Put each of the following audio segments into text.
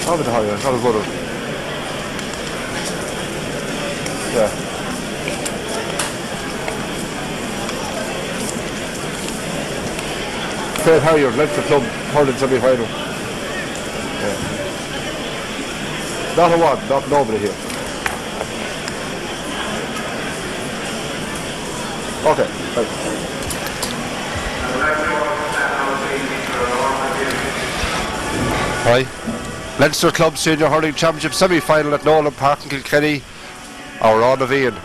Faythe Harriers, not as good as. Yeah. Faythe Harriers, Leinster club, hurling semi-final. Yeah. Not a one, not nobody here. Okay, thanks. Hi. Leinster Club Senior Hurling Championship semi-final at Nolan Park in Kilkenny. Our round of Ian.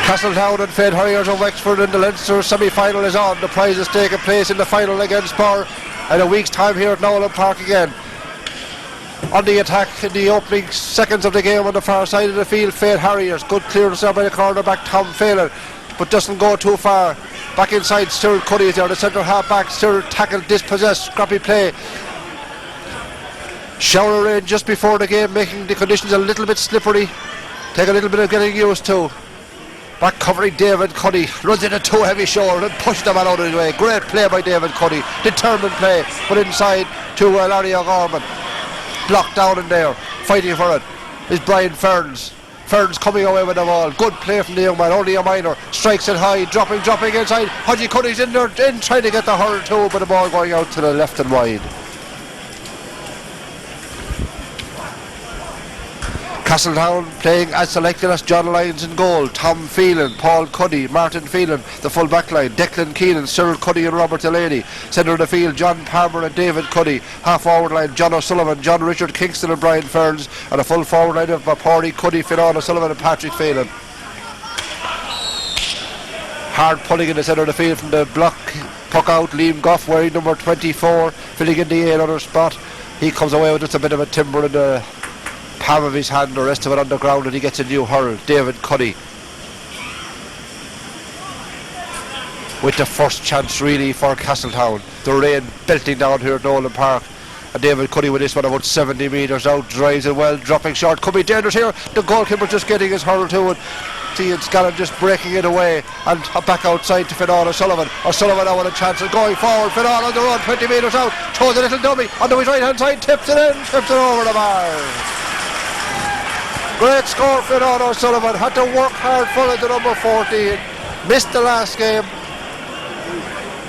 Castletown and Faythe Harriers of Wexford in the Leinster semi-final is on. The prize is taking place in the final against Spur in a week's time here at Nolan Park again. On the attack in the opening seconds of the game on the far side of the field, Faythe Harriers. Good clearance there by the cornerback Tom Phelan, but doesn't go too far. Back inside, Cyril Cuddy is there, the centre half back. Cyril tackled, dispossessed, scrappy play. Shower rain just before the game, making the conditions a little bit slippery. Take a little bit of getting used to. Back covering David Cuddy, runs into two heavy shoulders and pushes the man out of his way. Great play by David Cuddy, determined play, but inside to Larry O'Gorman. Blocked down in there, fighting for it is Brian Ferns. Ferns coming away with the ball. Good play from the young man, only a minor. Strikes it high, dropping inside. Hodgie Cuddy's in there, trying to get the hurl too, but the ball going out to the left and wide. Castletown playing as selected as John Lyons in goal. Tom Phelan, Paul Cuddy, Martin Phelan, the full back line. Declan Keenan, Cyril Cuddy and Robert Delaney. Centre of the field, John Palmer and David Cuddy. Half forward line, John O'Sullivan, John Richard Kingston and Brian Ferns. And a full forward line of Pauri, Cuddy, Fionán, O'Sullivan and Patrick Phelan. Hard pulling in the centre of the field from the block. Puck out, Liam Goff wearing number 24, filling in the 8 spot. He comes away with just a bit of a timber in the palm of his hand, the rest of it on the ground, and he gets a new hurl. David Cuddy with the first chance really for Castletown. The rain belting down here at Nolan Park, and David Cuddy with this one about 70 metres out, drives it well, dropping short, could be dangerous here. The goalkeeper just getting his hurl to it. Ian Scallon just breaking it away, and back outside to Fionán O'Sullivan. O'Sullivan now with a chance of going forward. Fionán on the run, 20 metres out, throws a little dummy onto his right hand side, tips it in, tips it over the bar. Great score for Fionán O'Sullivan. Had to work hard for it, the number 14. Missed the last game.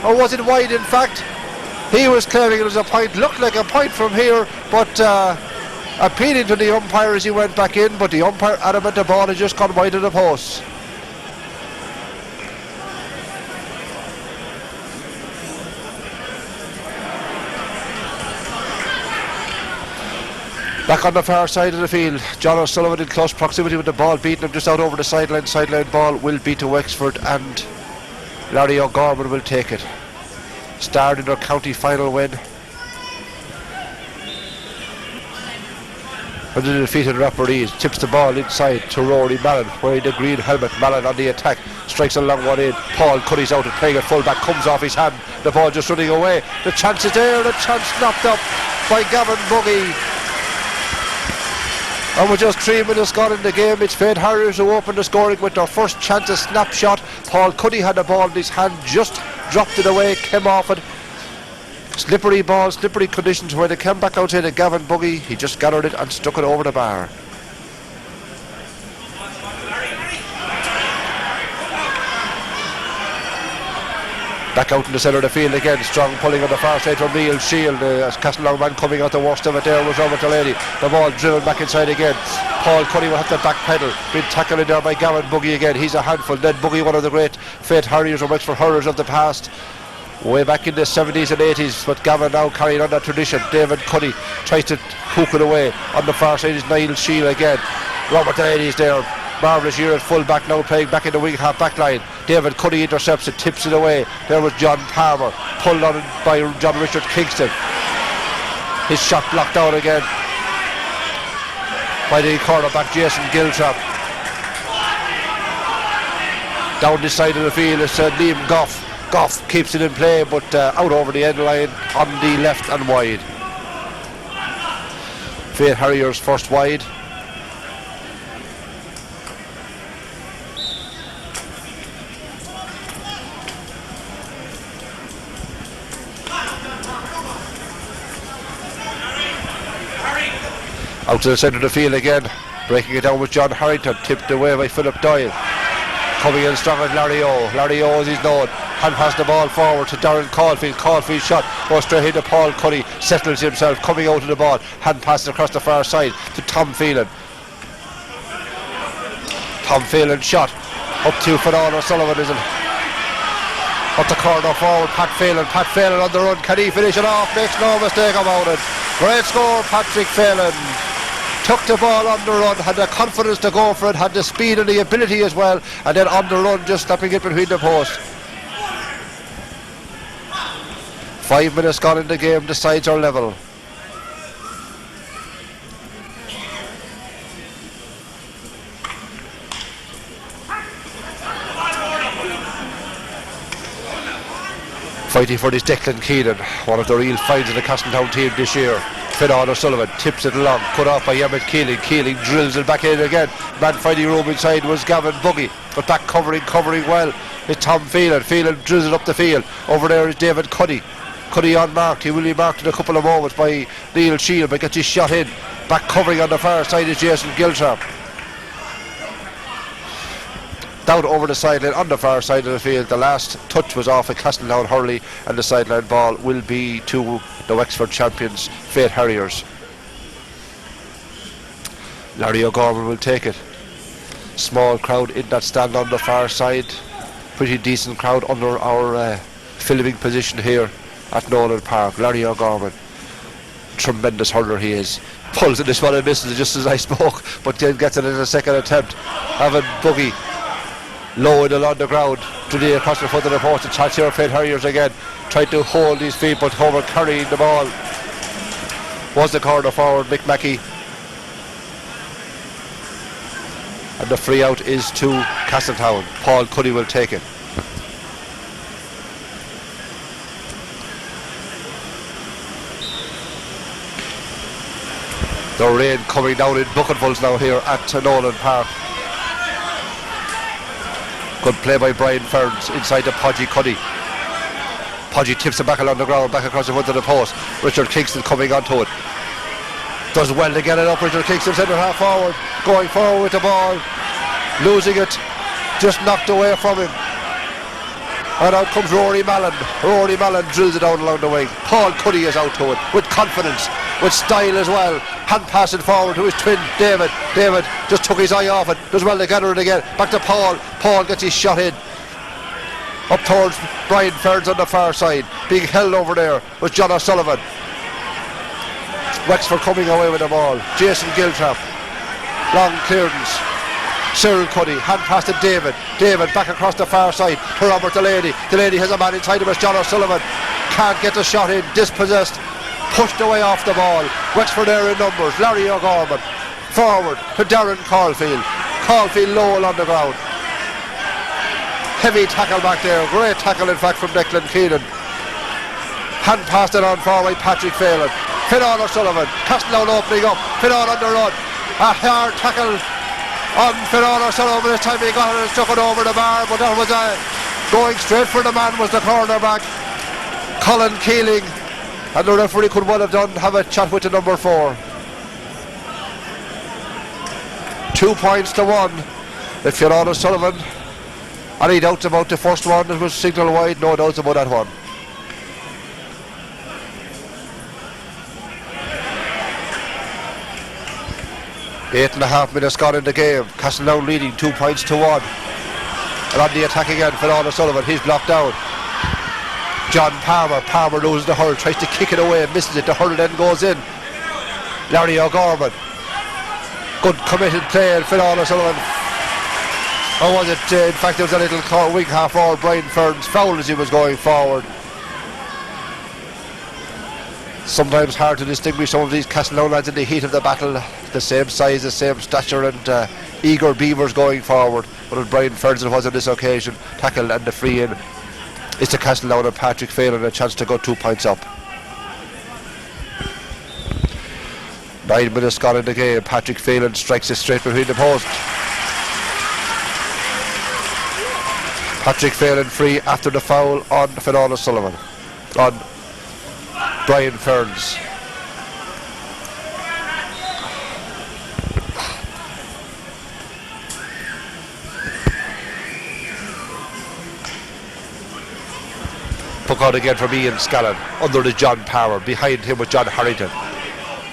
Or was it wide in fact? He was claiming it was a point. Looked like a point from here, but appealing to the umpire as he went back in, but the umpire adamant the ball had just gone wide of the post. Back on the far side of the field, John O'Sullivan in close proximity with the ball, beating him just out over the sideline. Sideline ball will be to Wexford, and Larry O'Gorman will take it. Starred in their county final win. And the defeated referees tips the ball inside to Rory Mallon, wearing the green helmet. Mallon on the attack, strikes a long one in. Paul Cuddy's out and playing it full back, comes off his hand. The ball just running away. The chance is there, the chance knocked up by Gavin Buggy. And with just 3 minutes gone in the game, it's Faythe Harriers who opened the scoring with their first chance, a snapshot. Paul Cuddy had the ball in his hand, just dropped it away, came off it. Slippery ball, slippery conditions where they came back outside of Gavin Buggy. He just gathered it and stuck it over the bar. Back out in the centre of the field again. Strong pulling on the far side from Neil Shield. As Castletown man coming out the worst of it there was Robert Delaney. The ball driven back inside again. Paul Cuddy will have to back pedal. Been tackled in there by Gavin Buggy again. He's a handful. Then Buggy, one of the great Faythe Harriers or Wexford hurlers of the past. Way back in the 70s and 80s, but Gavin now carrying on that tradition. David Cuddy tries to hook it away. On the far side is Niall Shield again. Robert Delaney's there. Marvellous year at full back, now playing back in the wing half back line. David Cuddy intercepts it, tips it away. There was John Palmer, pulled on by John Richard Kingston. His shot blocked out again by the cornerback Jason Giltrap. Down this side of the field is Liam Goff. Goff keeps it in play, but out over the end line on the left and wide. Faythe Harriers first wide. Out to the centre of the field again. Breaking it down with John Harrington. Tipped away by Philip Doyle. Coming in strong as Larry O. Larry O, as he's known, hand pass the ball forward to Darren Caulfield. Caulfield's shot goes straight into Paul Cuddy. Settles himself, coming out of the ball. Hand passes across the far side to Tom Phelan. Tom Phelan shot up to Fionán Sullivan, isn't it? Up the corner forward, Pat Phelan on the run. Can he finish it off? Makes no mistake about it. Great score, Patrick Phelan. Took the ball on the run, had the confidence to go for it, had the speed and the ability as well, and then on the run just snapping it between the posts. 5 minutes gone in the game, the sides are level. Fighting for this Declan Keenan, one of the real finds of the Castletown team this year. Fionán Sullivan tips it along, put off by Emmett Keeling. Keeling drills it back in again. Man finding room inside was Gavin Buggy, but back covering well is Tom Phelan. Phelan drills it up the field. Over there is David Cuddy. Cuddy unmarked. He will be marked in a couple of moments by Neil Shield, but gets his shot in. Back covering on the far side is Jason Giltrap. Down over the sideline on the far side of the field. The last touch was off a Castletown hurley, and the sideline ball will be to the Wexford champions, Faythe Harriers. Larry O'Gorman will take it. Small crowd in that stand on the far side. Pretty decent crowd under our filming position here at Nolan Park. Larry O'Gorman, tremendous hurler he is. Pulls in this one and misses just as I spoke, but then gets it in a second attempt. Having Buggy low in along the ground, today across the front of the post. The chance here of Faythe Harriers again, tried to hold his feet, but Homer carrying the ball was the corner forward, Mick Mackey, and the free out is to Castletown. Paul Cuddy will take it. The rain coming down in bucketfuls now here at Nolan Park. Good play by Brian Ferns inside to Podgy Cuddy. Podgy tips it back along the ground, back across the front of the post. Richard Kingston coming onto it. Does well to get it up. Richard Kingston centre half forward, going forward with the ball, losing it, just knocked away from him. And out comes Rory Mallon. Rory Mallon drills it out along the wing. Paul Cuddy is out to it with confidence, with style as well. Hand passing forward to his twin David. David just took his eye off it. Does well to gather it again. Back to Paul. Paul gets his shot in. Up towards Brian Ferns on the far side. Being held over there was John O'Sullivan. Wexford coming away with the ball. Jason Giltrap. Long clearance. Cyril Cuddy, hand pass to David. David back across the far side to Robert Delaney. Delaney has a man inside him as John O'Sullivan. Can't get the shot in, dispossessed. Pushed away off the ball. Wexford there in numbers. Larry O'Gorman. Forward to Darren Caulfield. Caulfield low on the ground. Heavy tackle back there. Great tackle in fact from Declan Keenan. Hand passed it on forward by Patrick Phelan. Fionán O'Sullivan. Castletown opening up. Fionán on the run. A hard tackle on Fionán O'Sullivan. This time he got it and struck it over the bar, but that was going straight for the man was the cornerback Colin Keeling, and the referee could well have done have a chat with the number 4. 2 points to 1 if Fionán O'Sullivan Any doubts about the first one that was signalled wide? No doubts about that one. Eight and a half minutes gone in the game. Castletown leading 2 points to 1. And on the attack again, Fionán Sullivan, he's blocked down. John Palmer loses the hurl, tries to kick it away, misses it, the hurl then goes in. Larry O'Gorman, good committed play, and Fionán Sullivan. Or was it, in fact there was a little wing half forward, Brian Fern's foul as he was going forward. Sometimes hard to distinguish some of these Castletown lads in the heat of the battle, the same size, the same stature, and eager beavers going forward. But with Brian Ferns it was on this occasion, tackle and the free in. It's the Castletown and Patrick Faythe a chance to go 2 points up. 9 minutes gone in the game. Patrick Faythe strikes it straight between the post. Patrick Faythe free after the foul on Fionán Sullivan, on Brian Ferns. Puck out again from Ian Scallon. Under the John Power. Behind him with John Harrington.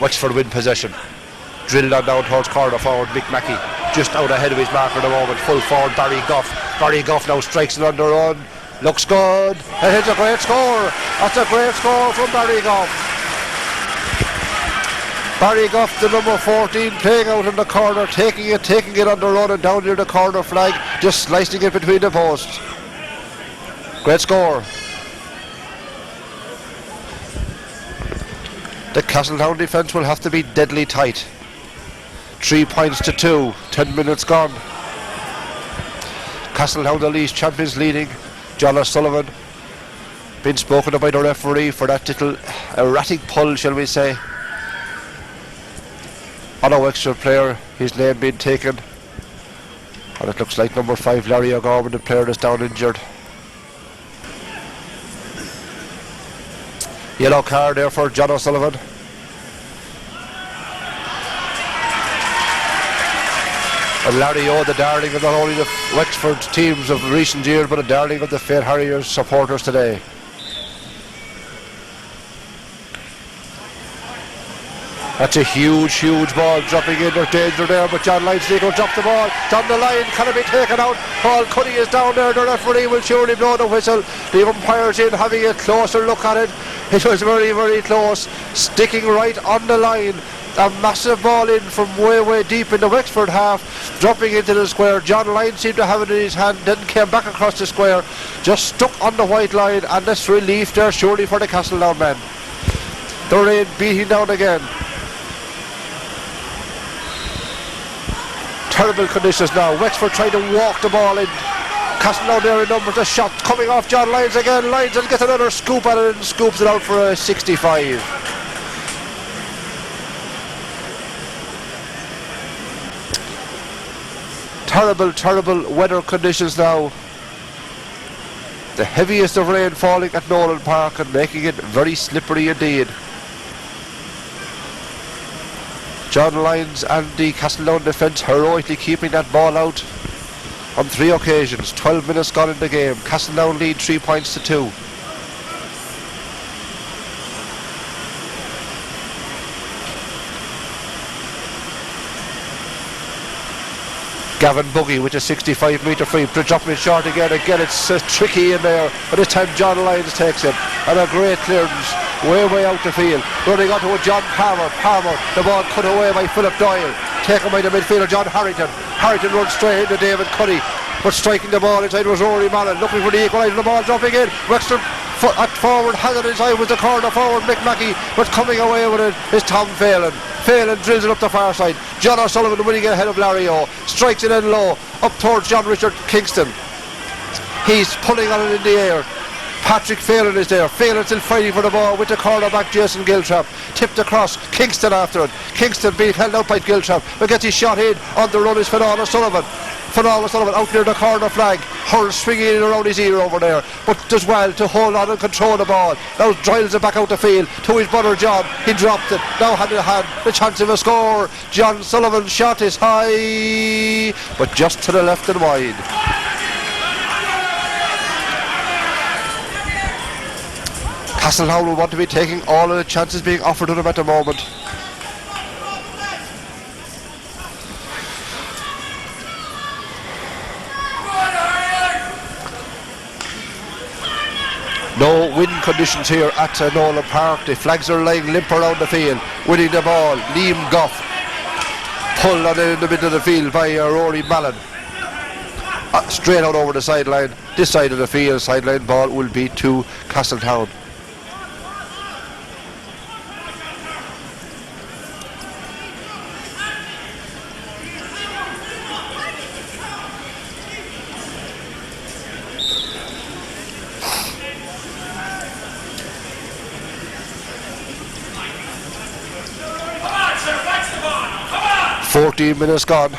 Wexford win possession. Drilled on down towards corner forward Mick Mackey. Just out ahead of his marker at the moment. Full forward Barry Goff. Barry Goff now strikes it under run. Looks good. And it's a great score. That's a great score from Barry Goff. Barry Goff, the number 14, playing out in the corner, taking it on the run and down near the corner flag, just slicing it between the posts. Great score. The Castletown defence will have to be deadly tight. 3 points to 2, 10 minutes gone. Castletown the League champions leading. John O'Sullivan been spoken of by the referee for that little erratic pull, shall we say, on a Wexford player, his name being taken, and it looks like number 5 Larry O'Gorman, the player that's down injured. Yellow card there for John O'Sullivan. And Larry O, the darling of not only the Wexford teams of recent years, but a darling of the Faythe Harriers supporters today. That's a huge ball dropping in. There's danger there, but John Lyons will drop the ball down the line. Can it be taken out? Paul Cuddy is down there. The referee will surely blow the whistle. The umpire's in having a closer look at it. It was very close, sticking right on the line. A massive ball in from way deep in the Wexford half, dropping into the square. John Lyons seemed to have it in his hand, then came back across the square, just stuck on the white line, and this relief there surely for the Castletown men. The rain beating down again. Terrible conditions now. Wexford trying to walk the ball in. Castletown there in numbers. The shot coming off John Lyons again. Lyons will get another scoop at it and scoops it out for a 65. Terrible weather conditions now. The heaviest of rain falling at Nolan Park and making it very slippery indeed. John Lyons and the Castletown defence heroically keeping that ball out on 3 occasions. 12 minutes gone in the game. Castletown lead 3 points to 2. Gavin Buggy with a 65-metre free, dropping it short again. Again, it's tricky in there, but this time John Lyons takes it, and a great clearance, way out the field. Running onto a John Palmer, the ball cut away by Philip Doyle, taken by the midfielder John Harrington. Harrington runs straight into David Cuddy, but striking the ball inside was Rory Mallon, looking for the equaliser. The ball dropping in. Wexford at forward has it inside with the corner forward Mick Mackey, but coming away with it is Tom Phelan. Phelan drills it up the far side. John O'Sullivan winning it ahead of Larry O. Strikes it in low, up towards John Richard Kingston. He's pulling on it in the air. Patrick Phelan is there. Phelan still fighting for the ball with the cornerback Jason Giltrap. Tipped across. Kingston after it. Kingston being held out by Giltrap, but gets his shot in. On the run is Fionán Sullivan. Fionán Sullivan out near the corner flag. Hurl swinging in around his ear over there, but does well to hold on and control the ball. Now drives it back out the field to his brother John. He dropped it. Now hand in hand, the chance of a score. John Sullivan's shot is high, but just to the left and wide. Castletown will want to be taking all of the chances being offered to them at the moment. No wind conditions here at Nolan Park. The flags are lying limp around the field. Winning the ball, Liam Goff. Pulled on it in the middle of the field by Rory Mallon. Straight out over the sideline. This side of the field, sideline ball will be to Castletown. Come on, sir, fetch the ball now, come on! 14 minutes gone.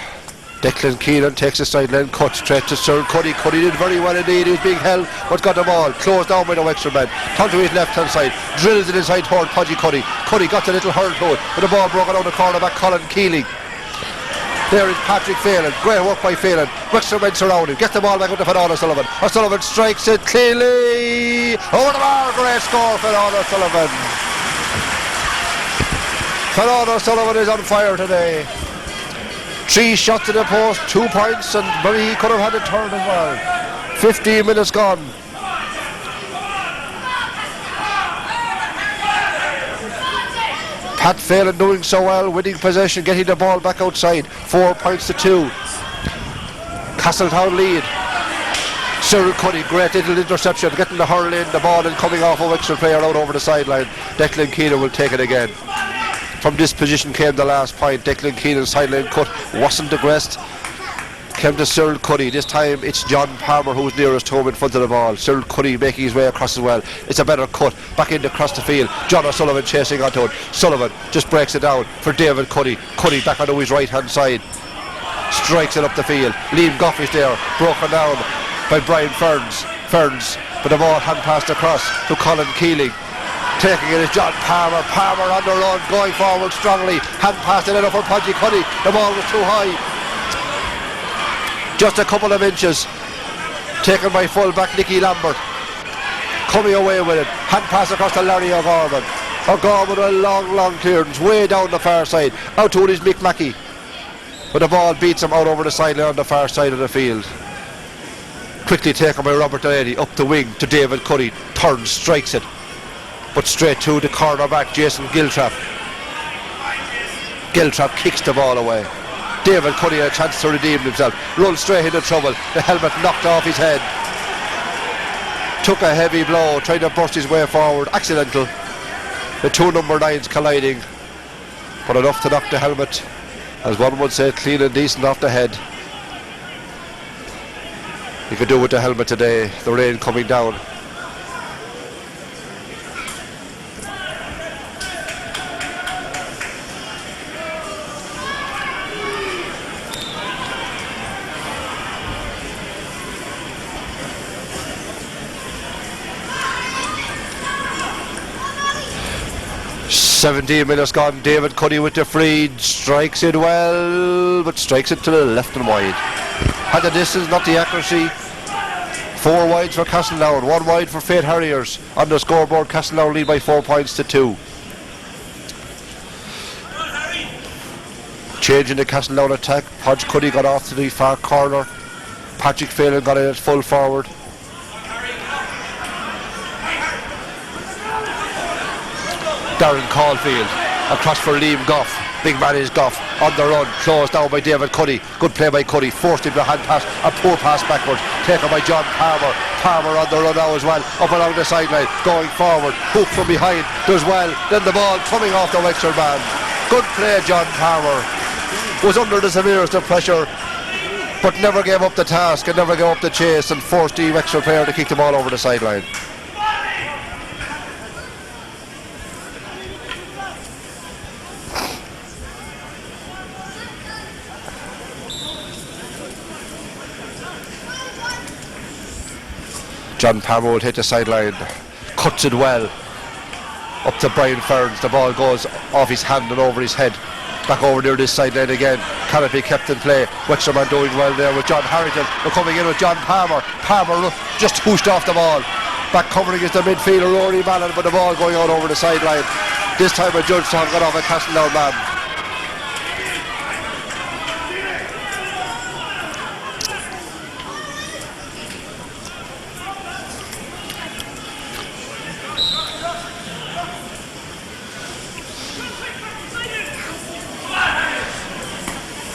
Declan Keenan takes the sideline, cut straight to Sir Cuddy. Cuddy did very well indeed. He was being held, but got the ball closed down by the Wexford man. Turned to his left hand side, drills it inside toward Podgy Cuddy. Cuddy got the little hurl to it, but the ball broke around the corner back Colin Keeling. There is Patrick Phelan. Great work by Phelan. Wexford men surround him. Gets the ball back up to Fionán O'Sullivan. O'Sullivan strikes it cleanly over the bar. Great score, Fionán O'Sullivan. Fionán O'Sullivan is on fire today. 3 shots to the post, 2 points, and maybe he could have had a third as well. 15 minutes gone. Pat Phelan doing so well, winning possession, getting the ball back outside. 4 points to 2. Castletown lead. Cyril Cuddy, great little interception, getting the hurl in, the ball and coming off a Wexford player out over the sideline. Declan Keenan will take it again. From this position came the last point. Declan Keenan's sideline cut wasn't aggressed. Came to Cyril Cuddy. This time it's John Palmer who's nearest home in front of the ball. Cyril Cuddy making his way across as well. It's a better cut. Back in across the field. John O'Sullivan chasing onto it. Sullivan just breaks it down for David Cuddy. Cuddy back onto his right hand side. Strikes it up the field. Liam Goff is there. Broken down by Brian Ferns. But the ball hand passed across to Colin Keeling. Taking it is John Palmer. Palmer on the run, going forward strongly. Hand passed it in for Podgy Cuddy. The ball was too high. Just a couple of inches. Taken by full-back Nicky Lambert. Coming away with it. Hand pass across to Larry O'Gorman. O'Gorman with a long clearance way down the far side. Out to it is Mick Mackey. But the ball beats him out over the sideline on the far side of the field. Quickly taken by Robert Delaney. Up the wing to David Cuddy. Turns, strikes it. But straight to the cornerback, Jason Giltrap. Giltrap kicks the ball away. David Cuddy had a chance to redeem himself. Rolled straight into trouble. The helmet knocked off his head. Took a heavy blow, trying to burst his way forward. Accidental. The 2 number 9s colliding. But enough to knock the helmet, as one would say, clean and decent off the head. He could do with the helmet today. The rain coming down. "17 minutes gone. David Cuddy with the free, strikes it well, but strikes it to the left and wide. Had the distance, not the accuracy. 4 wides for Castletown, 1 wide for Faythe Harriers. On the scoreboard, Castletown lead by 4 points to 2. Changing the Castletown attack. Podge Cuddy got off to the far corner. Patrick Phelan got in at full forward. Darren Caulfield across for Liam Goff. Big man is Goff on the run, closed down by David Cuddy. Good play by Cuddy, forced him to hand pass, a poor pass backwards, taken by John Palmer. Palmer on the run now as well, up along the sideline, going forward, hook from behind, does well, then the ball coming off the Wexford man. Good play, John Palmer. Was under the severest of pressure, but never gave up the task and never gave up the chase, and forced the Wexford player to kick the ball over the sideline. John Palmer will hit the sideline, cuts it well, up to Brian Ferns. The ball goes off his hand and over his head, back over near this sideline again. Cannot be kept in play. Wexford man doing well there with John Harrington. We're coming in with John Palmer. Palmer just pushed off the ball. Back covering is the midfielder Rory Mallon, but the ball going out over the sideline. This time a judge got off a Castletown man.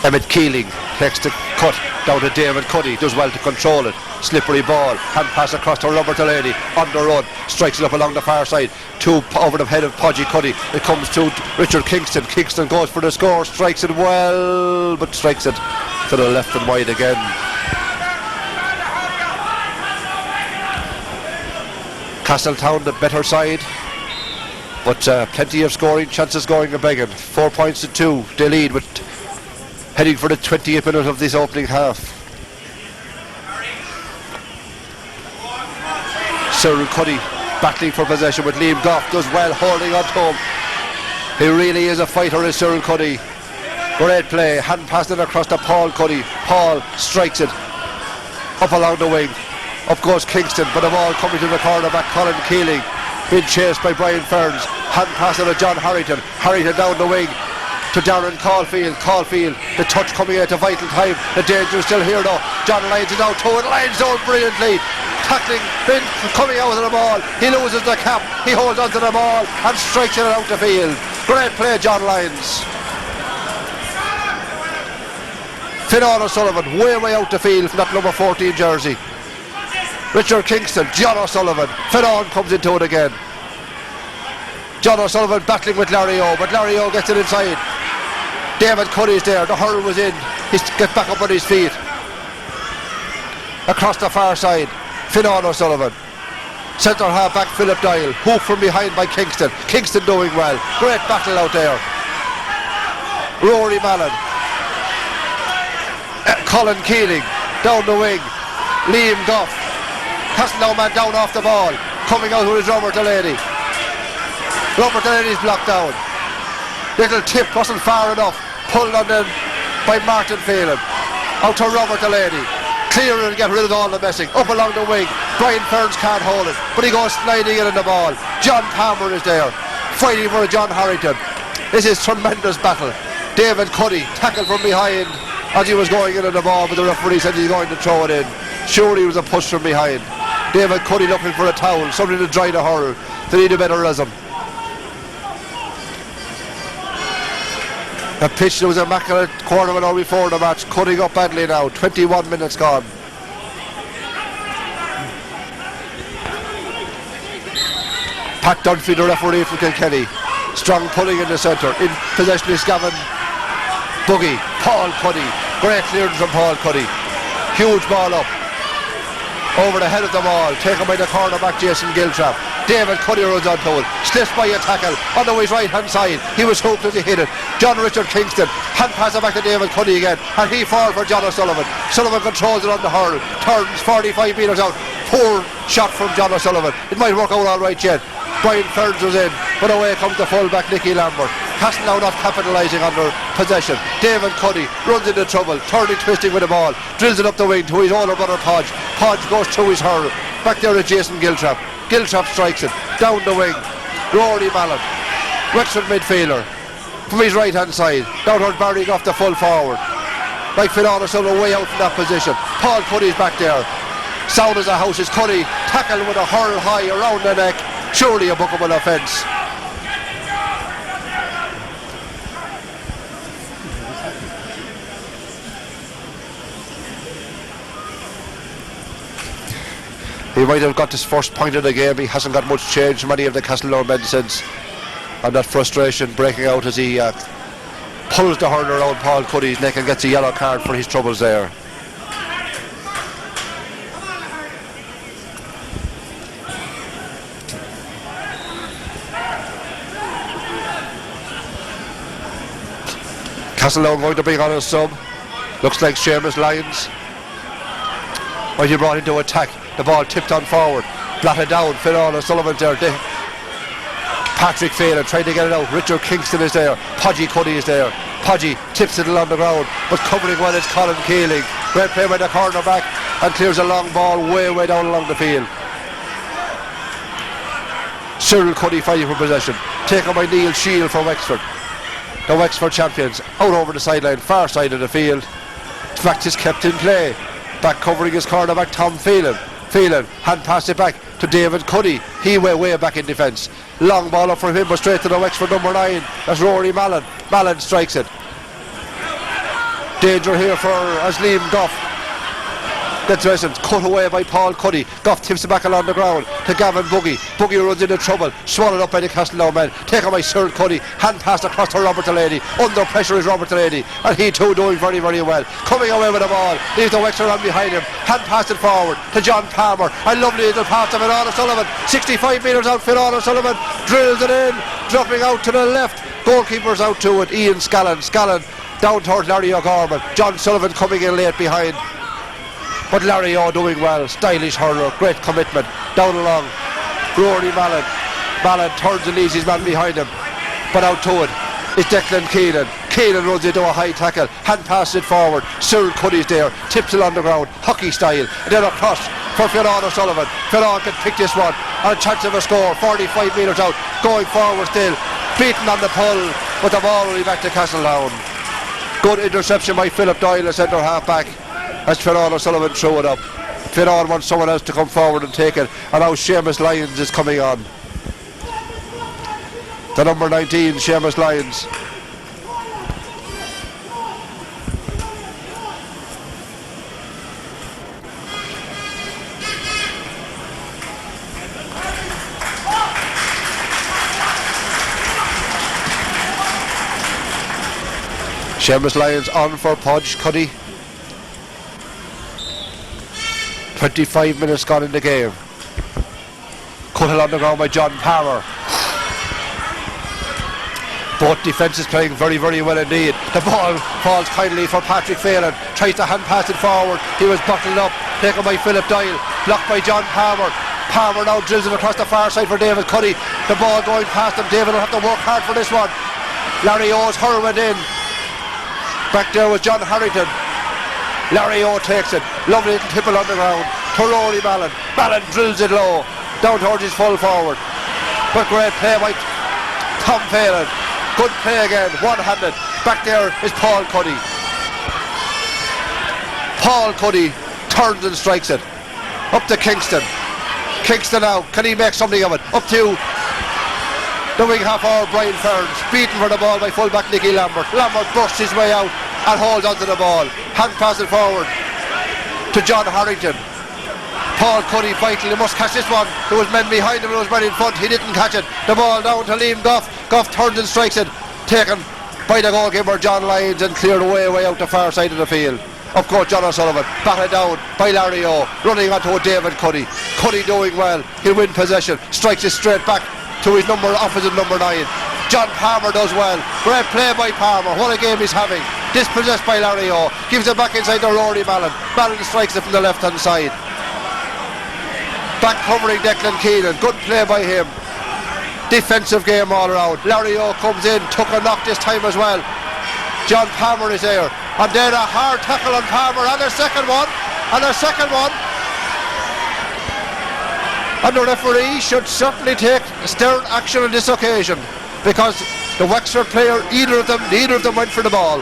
Emmett Keeling takes the cut down to David Cuddy, does well to control it. Slippery ball, hand pass across to Robert Delaney, on the run, strikes it up along the far side, over the head of Podgy Cuddy. It comes to Richard Kingston. Kingston goes for the score, strikes it well, but strikes it to the left and wide again. Castletown the better side, but plenty of scoring chances going a begging. 4 points to 2, they lead with heading for the 20th minute of this opening half. Cyril Cuddy battling for possession with Liam Goff, does well holding on to him. He really is a fighter, is Cyril Cuddy. Great play, hand passed it across to Paul Cuddy. Paul strikes it up along the wing. Up goes Kingston, but the ball coming to the corner back. Colin Keeling being chased by Brian Ferns. Hand pass it to John Harrington. Harrington down the wing to Darren Caulfield. Caulfield, the touch coming at a vital time. The danger is still here though. John Lyons is out to it. Lyons down brilliantly. Tackling, Finn coming out of the ball. He loses the cap. He holds onto the ball and strikes it out the field. Great play, John Lyons. Fionán O'Sullivan way out the field from that number 14 jersey. Richard Kingston, John O'Sullivan. Fionán comes into it again. John O'Sullivan battling with Larry O, but Larry O gets it inside. David Cuddy's there, the hurl was in. He gets back up on his feet. Across the far side, Fionán O'Sullivan. Centre half back Philip Doyle, hook from behind by Kingston. Kingston doing well, great battle out there. Rory Mallon. Colin Keeling, down the wing. Liam Goff. Castletown man down off the ball. Coming out with his Robert Delaney. Robert Delaney's blocked down. Little tip wasn't far enough. Pulled on them by Martin Phelan. Out to Robert Delaney. Clear and get rid of all the messing. Up along the wing. Brian Ferns can't hold it, but he goes sliding in the ball. John Palmer is there, fighting for John Harrington. This is tremendous battle. David Cuddy tackled from behind as he was going in the ball, but the referee said he's going to throw it in. Surely it was a push from behind. David Cuddy looking for a towel, something to dry the hurl. They need a better rhythm. The pitch, there was a immaculate quarter of an hour before the match, cutting up badly now. 21 minutes gone. Pat Dunphy, the referee from Kilkenny. Strong pulling in the centre. In possession is Gavin Buggy. Paul Cuddy. Great clearance from Paul Cuddy. Huge ball up. Over the head of the ball, taken by the cornerback Jason Giltrap. David Cuddy runs onto it, slips by a tackle on his right hand side. He was hooked as he hit it. John Richard Kingston, hand pass it back to David Cuddy again, and he falls for John O'Sullivan. Sullivan controls it on the hurl, turns 45 metres out. Poor shot from John O'Sullivan. It might work out all right yet. Brian Ferns was in, but away comes the fullback Nicky Lambert. Castletown not capitalising on their possession. David Cuddy runs into trouble, turning, twisting with the ball, drills it up the wing to his older brother Podge. Podge goes through his hurl. Back there to Jason Giltrap. Giltrap strikes it down the wing. Rory Mallon, Wexford midfielder, from his right hand side. Down toward Barry off the full forward. Like Fionán O'Sullivan way out from that position. Paul Cuddy's back there. Sound as a house is Cuddy. Tackle with a hurl high around the neck. Surely a bookable offence. He might have got his first point of the game. He hasn't got much change from any of the Castletown men since. And that frustration breaking out as he pulls the hurl around Paul Cuddy's neck and gets a yellow card for his troubles there. Castletown going to bring on a sub. Looks like Seamus Lyons. Might he brought into attack. The ball tipped on forward. Blotted down. Fionán O'Sullivan there. Patrick Phelan trying to get it out. Richard Kingston is there. Podgy Cuddy is there. Podgy tips it along the ground, but covering well is Colin Keeling. Great play by the cornerback and clears a long ball way down along the field. Cyril Cuddy fighting for possession. Taken by Neil Shield for Wexford. The Wexford champions out over the sideline, far side of the field. Fact is kept in play. Back covering his cornerback Tom Phelan. Phelan hand pass it back to David Cuddy. He way back in defence. Long ball up for him, but straight to the Wexford number 9. That's Rory Mallon. Mallon strikes it. Danger here for Asleem Goff. Gets lessons, cut away by Paul Cuddy. Goff tips it back along the ground to Gavin Buggy. Buggy runs into trouble, swallowed up by the Castletown men. Taken by Cyril Cuddy, hand passed across to Robert Delaney. Under pressure is Robert Delaney, and he too doing very well. Coming away with the ball, leaves the Wexford on behind him. Hand passed it forward to John Palmer. A lovely little pass to Fionán Sullivan. 65 metres out, Fionán Sullivan drills it in, dropping out to the left. Goalkeeper's out to it, Ian Scallon. Scallon down towards Larry O'Gorman. John Sullivan coming in late behind. But Larry O doing well, stylish hurler, great commitment, down along. Rory Mallon. Mallon turns and leaves his man behind him. But out to it is Declan Keelan. Keelan runs into a high tackle, hand passes it forward. Cyril Cuddy's there, tips it on the ground, hockey style. And then across for Fionán O'Sullivan. Fionán can pick this one, and a chance of a score, 45 metres out, going forward still. Beaten on the pull, but the ball will be back to Castletown. Good interception by Philip Doyle, the centre half back. As Fionán O'Sullivan threw it up. Fionán wants someone else to come forward and take it, and now Seamus Lyons is coming on. The number 19, Seamus Lyons. Seamus Lyons on for Podge Cuddy. 25 minutes gone in the game. Cut on the ground by John Palmer. Both defences playing very well indeed. The ball falls kindly for Patrick Phelan. Tries to hand pass it forward. He was bottled up. Taken by Philip Doyle. Blocked by John Palmer. Palmer now drills it across the far side for David Cuddy. The ball going past him. David will have to work hard for this one. Larry O's hurl went in. Back there was John Harrington. Larry O takes it. Lovely little tipple on the ground to Rory Mallon. Mallon drills it low down towards his full forward. But great play by Tom Phelan. Good play again, one-handed. Back there is Paul Cuddy. Paul Cuddy turns and strikes it. Up to Kingston. Kingston now, can he make something of it? Up to the wing half hour, Brian Ferns. Beaten for the ball by fullback Nicky Lambert. Lambert bursts his way out and holds onto the ball. Hand pass it forward to John Harrington. Paul Cuddy vital, he must catch this one. There was men behind him, there was men in front, he didn't catch it. The ball down to Liam Goff. Goff turns and strikes it. Taken by the goalkeeper John Lyons and cleared away out the far side of the field. Of course John O'Sullivan batted down by Larry O, running onto a David Cuddy. Cuddy doing well, he'll win possession, strikes it straight back to his opposite number 9. John Palmer does well. Great play by Palmer. What a game he's having. Dispossessed by Larry O. Gives it back inside to Rory Mallon. Mallon strikes it from the left hand side. Back covering Declan Keelan. Good play by him. Defensive game all around. Larry O comes in. Took a knock this time as well. John Palmer is there. And then a hard tackle on Palmer. And a second one. And a second one. And the referee should certainly take stern action on this occasion, because the Wexford player, neither of them went for the ball.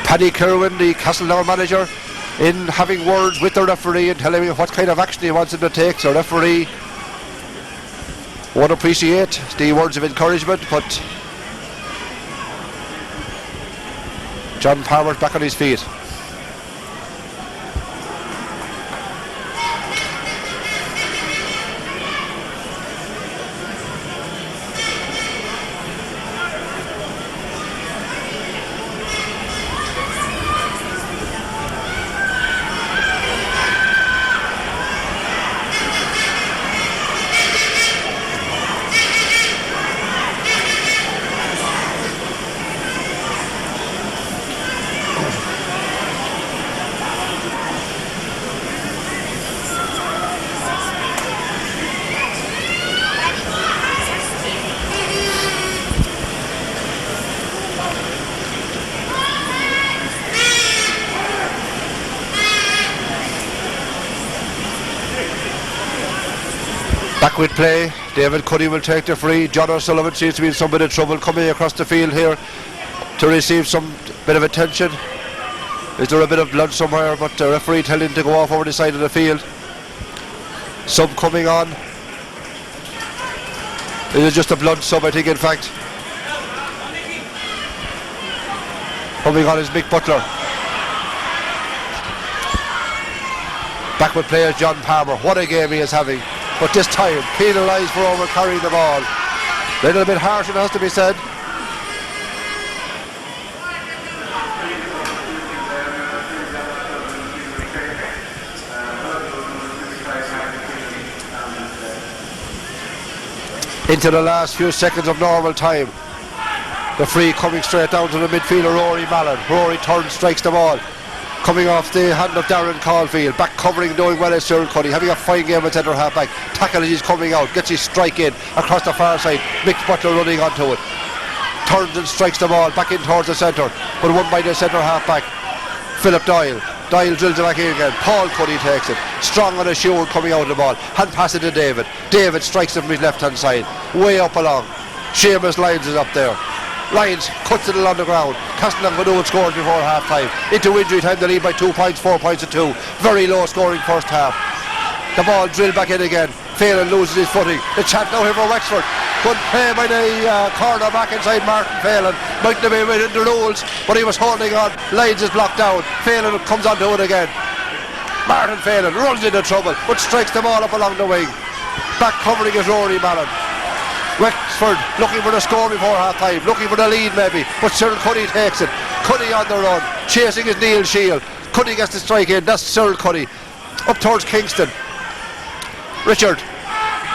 Paddy Kerwin, the Castletown manager, in having words with the referee and telling him what kind of action he wants him to take. So referee won't appreciate the words of encouragement, but John Palmer's back on his feet. Back with play. David Cuddy will take the free. John Sullivan seems to be in some bit of trouble coming across the field here to receive some bit of attention. Is there a bit of blood somewhere? But the referee telling him to go off over the side of the field. Sub coming on. It is just a blood sub, I think, in fact. Coming on is Mick Butler. Back with players John Palmer. What a game he is having. But this time, penalised for over carrying the ball. A little bit harsh, it has to be said. Into the last few seconds of normal time. The free coming straight down to the midfielder Rory Mallon. Rory turns, strikes the ball. Coming off the hand of Darren Caulfield. Back covering, doing well as Cyril Cuddy. Having a fine game at centre half back. Tackle as he's coming out. Gets his strike in across the far side. Mick Butler running onto it. Turns and strikes the ball back in towards the centre. But won by the centre half back. Philip Doyle. Doyle drills it back in again. Paul Cuddy takes it. Strong on a shoulder coming out of the ball. Hand pass it to David. David strikes it from his left hand side. Way up along. Seamus Lyons is up there. Lyons cuts it along the ground. Castletown Goodwood scores before half time. Into injury time, they lead by 2 points, 4 points to 2. Very low scoring first half. The ball drilled back in again. Phelan loses his footing. The chant now here for Wexford. Good play by the corner back inside Martin Phelan. Mightn't have been within the rules, but he was holding on. Lyons is blocked down. Phelan comes onto it again. Martin Phelan runs into trouble, but strikes the ball up along the wing. Back covering is Rory Mallon. Wexford looking for the score before half time, looking for the lead maybe, but Cyril Cuddy takes it. Cuddy on the run, chasing is Neil Shield. Cuddy gets the strike in, that's Cyril Cuddy. Up towards Kingston. Richard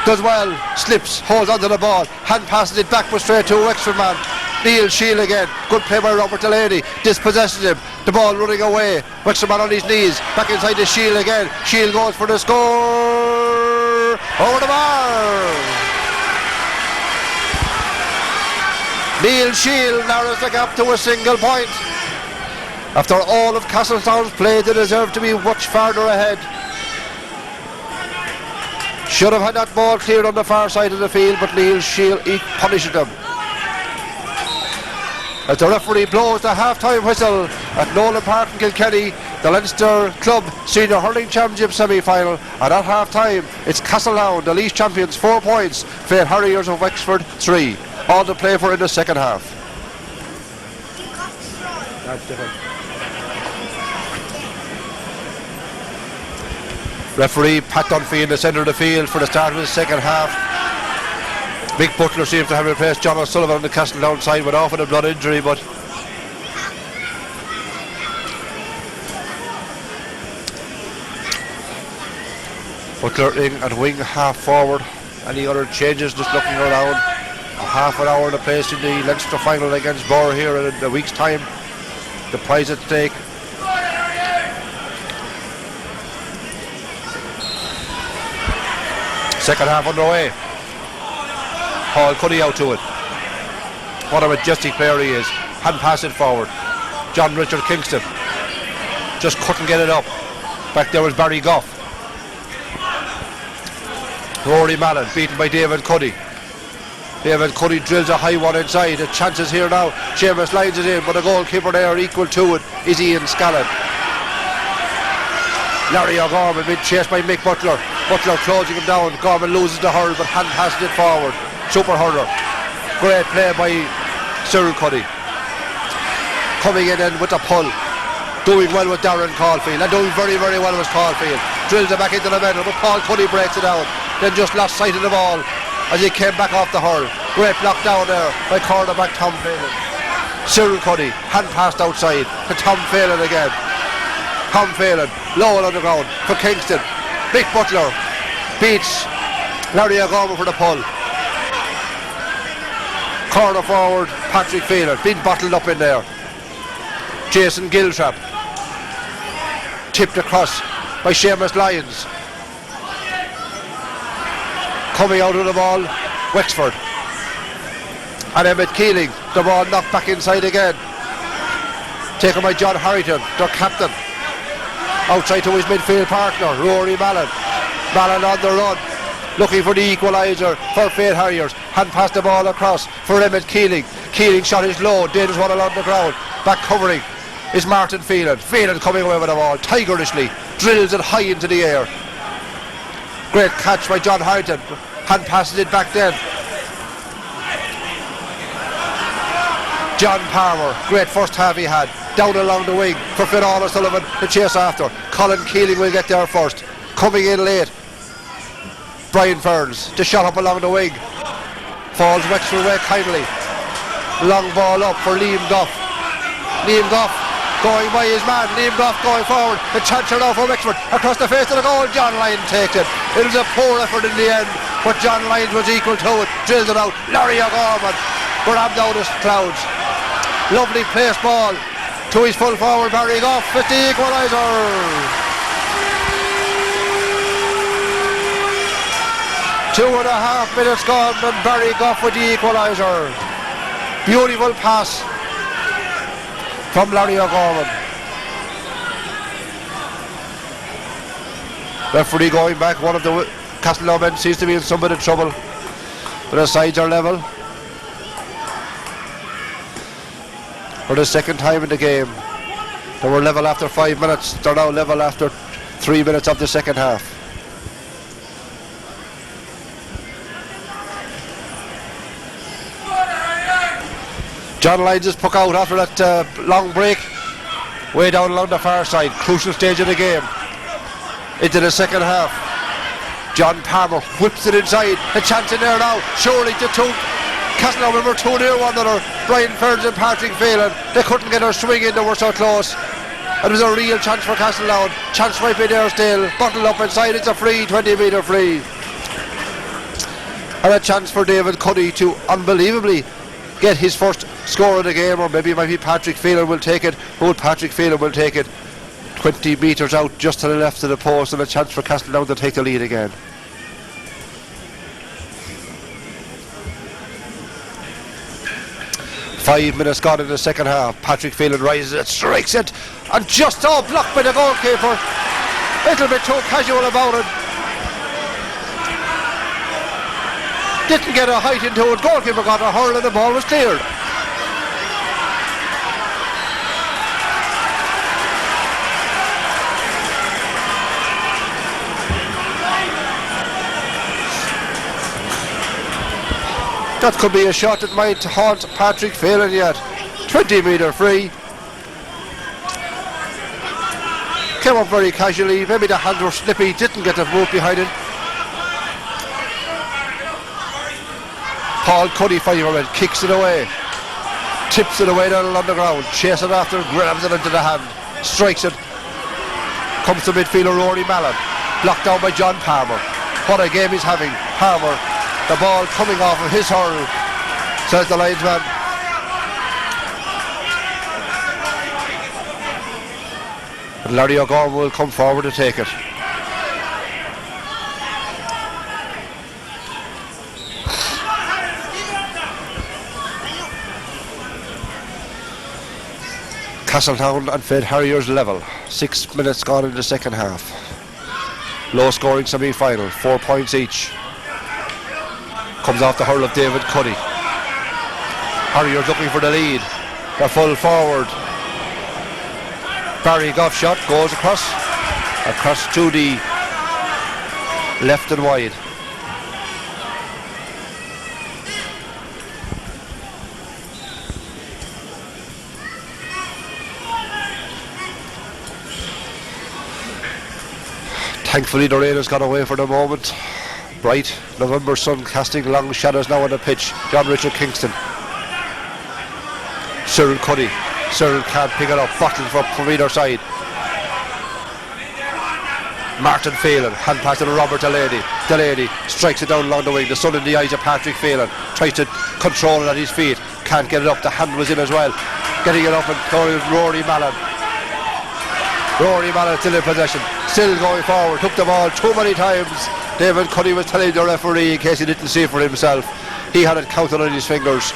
does well, slips, holds onto the ball, hand passes it back but straight to a Wexford man. Neil Shield again, good play by Robert Delaney, dispossesses him, the ball running away. Wexford man on his knees, back inside the Shield again. Shield goes for the score, over the bar. Neil Shield narrows the gap to a single point. After all of Castletown's play, they deserve to be much farther ahead. Should have had that ball cleared on the far side of the field, but Neil Shield punished them. As the referee blows the half-time whistle at Nolan Park in Kilkenny, the Leinster Club Senior Hurling Championship semi-final, and at half-time it's Castletown, the League champions, 4 points, Faythe Harriers of Wexford 3. All to play for in the second half. That's different. Referee Pat Dunphy in the centre of the field for the start of the second half. Mick Butler seems to have replaced John Sullivan on the Castletown side, went off with a blood injury, but Butler in at wing, half forward. Any other changes? Just looking around. Half an hour to place in the Leinster final against Borough here in a week's time. The prize at stake. Second half underway. Paul Cuddy out to it. What a majestic player he is. Hand pass it forward. John Richard Kingston just couldn't get it up. Back there was Barry Goff. Rory Mallon beaten by David Cuddy. David Cuddy drills a high one inside. The chances here now. Seamus Lyons is in, but the goalkeeper there equal to it is Ian Scallon. Larry O'Gorman being chased by Mick Butler. Butler closing him down. Gorman loses the hurl, but hand passes it forward. Super hurler. Great play by Cyril Cuddy. Coming in with the pull. Doing well with Darren Caulfield, and doing very, very well with Caulfield. Drills it back into the middle, but Paul Cuddy breaks it out. Then just lost sight of the ball as he came back off the hurl. Great block down there by cornerback Tom Phelan. Cyril Cuddy, hand passed outside to Tom Phelan again. Tom Phelan, low on the ground for Kingston. Mick Butler beats Larry O'Gorman for the pull. Corner forward, Patrick Phelan, been bottled up in there. Jason Giltrap, tipped across by Seamus Lyons. Coming out of the ball, Wexford. And Emmett Keeling, the ball knocked back inside again. Taken by John Harrington, their captain. Outside to his midfield partner, Rory Mallon. Mallon on the run. looking for the equaliser for Faythe Harriers. Hand past the ball across for Emmett Keeling. Keeling shot is low, dangerous one along the ground. Back covering is Martin Fionán. Fionán coming away with the ball, tigerishly, drills it high into the air. Great catch by John Harrington. Hand passes it back then. John Palmer, great first half he had. Down along the wing for Fionán Sullivan to chase after. Colin Keeling will get there first. Coming in late, Brian Ferns to shot up along the wing. Falls Wexford way kindly. Long ball up for Liam Goff. Liam Goff going by his man. Liam Goff going forward. The chance now for Wexford. Across the face of the goal, John Lyons takes it. It was a poor effort in the end, but John Lyons was equal to it. Drills it out. Larry O'Gorman grabbed out his clouds. Lovely place ball to his full forward Barry Goff with the equaliser. Two and a half minutes gone and Barry Goff with the equaliser. Beautiful pass from Larry O'Gorman. Referee going back. One of the Castletown men seems to be in some bit of trouble, but the sides are level. For the second time in the game. They were level after 5 minutes. They're now level after 3 minutes of the second half. John Lyons is puck out after that long break. Way down along the far side. Crucial stage of the game. Into the second half. John Palmer whips it inside. A chance in there now. Surely to two. Castletown were 2 near one another. Brian Ferns and Patrick Phelan. They couldn't get their swing in, they were so close. And it was a real chance for Castletown. Chance right be there still. Bottled up inside, it's a free, 20-metre free. And a chance for David Cuddy to unbelievably get his first score of the game, or maybe it might be Patrick Phelan will take it. Old Patrick Phelan will take it. 20 metres out just to the left of the post, and a chance for Castletown to take the lead again. Five minutes gone in the second half. Patrick Phelan rises it, strikes it, and just blocked by the goalkeeper. A little bit too casual about it. Didn't get a height into it. Goalkeeper got a hurl and the ball was cleared. That could be a shot that might haunt Patrick Phelan yet. 20-metre free. Came up very casually. Maybe the hands were slippy. Didn't get the move behind it. Paul Cuddy fireman kicks it away. Tips it away down along the ground. Chases it after, grabs it into the hand. Strikes it. Comes to midfielder Rory Mallon. Blocked down by John Palmer. What a game he's having. Palmer. The ball coming off of his hurl, says the linesman. And Larry O'Gorman will come forward to take it. Castletown and Faythe Harriers level. 6 minutes gone in the second half. Low scoring semi-final, 4 points each. Comes off the hurl of David Cuddy. Harriers looking for the lead. They're full forward. Barry Goff shot goes across to the left and wide. Thankfully the rain has gone away for the moment. Bright November sun casting long shadows now on the pitch. John Richard Kingston. Cyril Cuddy. Cyril can't pick it up. Bottles from either side. Martin Phelan. Hand pass to Robert Delaney. Delaney strikes it down along the wing. The sun in the eyes of Patrick Phelan. Tries to control it at his feet. Can't get it up. The hand was in as well. Getting it up and throwing it Rory Mallon. Rory Mallon still in possession. Still going forward. Took the ball too many times. David Cuddy was telling the referee, in case he didn't see it for himself, he had it counted on his fingers.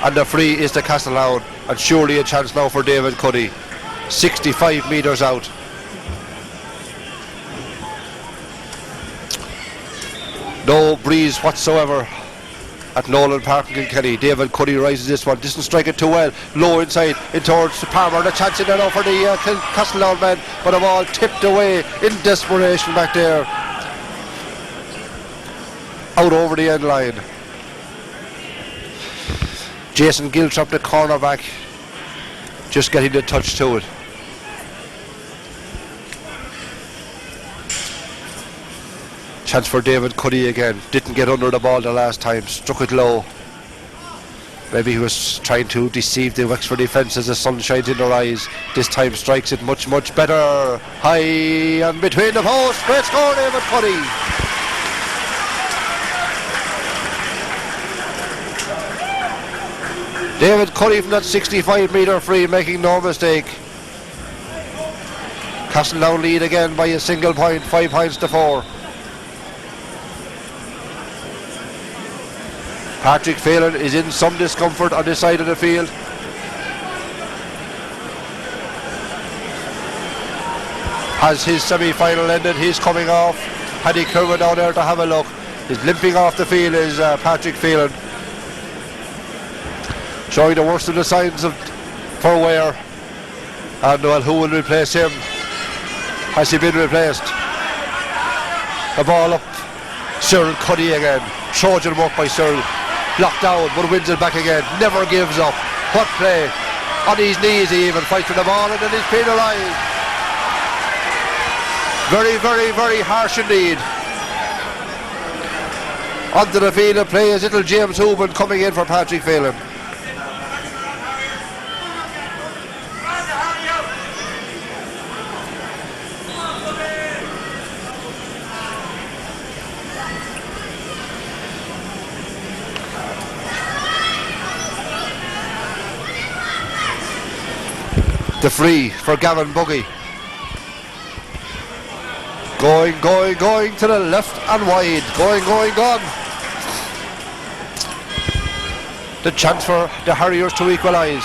And the free is to Castletown, and surely a chance now for David Cuddy. 65 metres out. No breeze whatsoever at Nolan Park in Kilkenny. David Cuddy rises this one, doesn't strike it too well, low inside in towards Palmer, the chance in there now for the Castletown men, but a ball tipped away in desperation back there, out over the end line. Jason Giltrap, the cornerback, just getting the touch to it. Chance for David Cuddy again. Didn't get under the ball the last time. Struck it low. Maybe he was trying to deceive the Wexford defence as the sun shines in their eyes. This time strikes it much, much better. High and between the posts. Great score, David Cuddy. David Cuddy from that 65-metre free, making no mistake. Castletown lead again by a single point, 5 points to 4. Patrick Phelan is in some discomfort on this side of the field. Has his semi-final ended, he's coming off. Paddy Kerwin down there to have a look. He's limping off the field is Patrick Phelan. Showing the worst of the signs for wear. And well, who will replace him? Has he been replaced? The ball up. Cyril Cuddy again. Trojan work by Cyril. Blocked down, but wins it back again. Never gives up. What play? On his knees he even fights for the ball and then he's penalised. Very, very, very harsh indeed. Onto the field of play is little James Hooban coming in for Patrick Phelan. The free for Gavin Buggy. Going to the left and wide. Gone. The chance for the Harriers to equalise.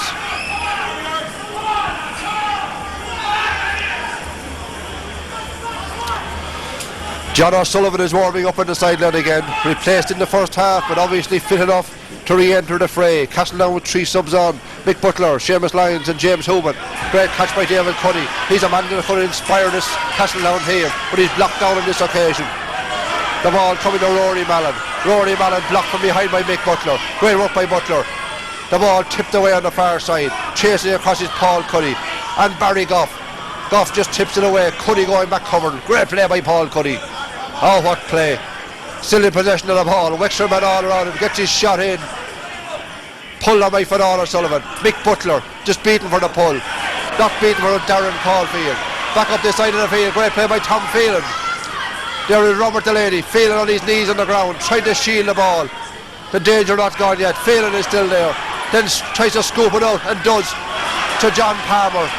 John Sullivan is warming up on the sideline again. Replaced in the first half, but obviously fit enough to re-enter the fray. Castletown with 3 subs on. Mick Butler, Seamus Lyons and James Hooban. Great catch by David Cuddy. He's a man that could inspire this Castletown team, but he's blocked down on this occasion. The ball coming to Rory Mallon. Rory Mallon blocked from behind by Mick Butler. Great work by Butler. The ball tipped away on the far side. Chasing across is Paul Cuddy. And Barry Goff. Goff just tips it away. Cuddy going back covered. Great play by Paul Cuddy. Oh, what play. Still in possession of the ball. Wexford man all around him. Gets his shot in. Pulled on by Fionán Sullivan. Mick Butler just beaten for the pull. Not beaten for Darren Caulfield. Back up this side of the field. Great play by Tom Phelan. There is Robert Delaney. Phelan on his knees on the ground. Trying to shield the ball. The danger not gone yet. Phelan is still there. Then tries to scoop it out and does to John Palmer.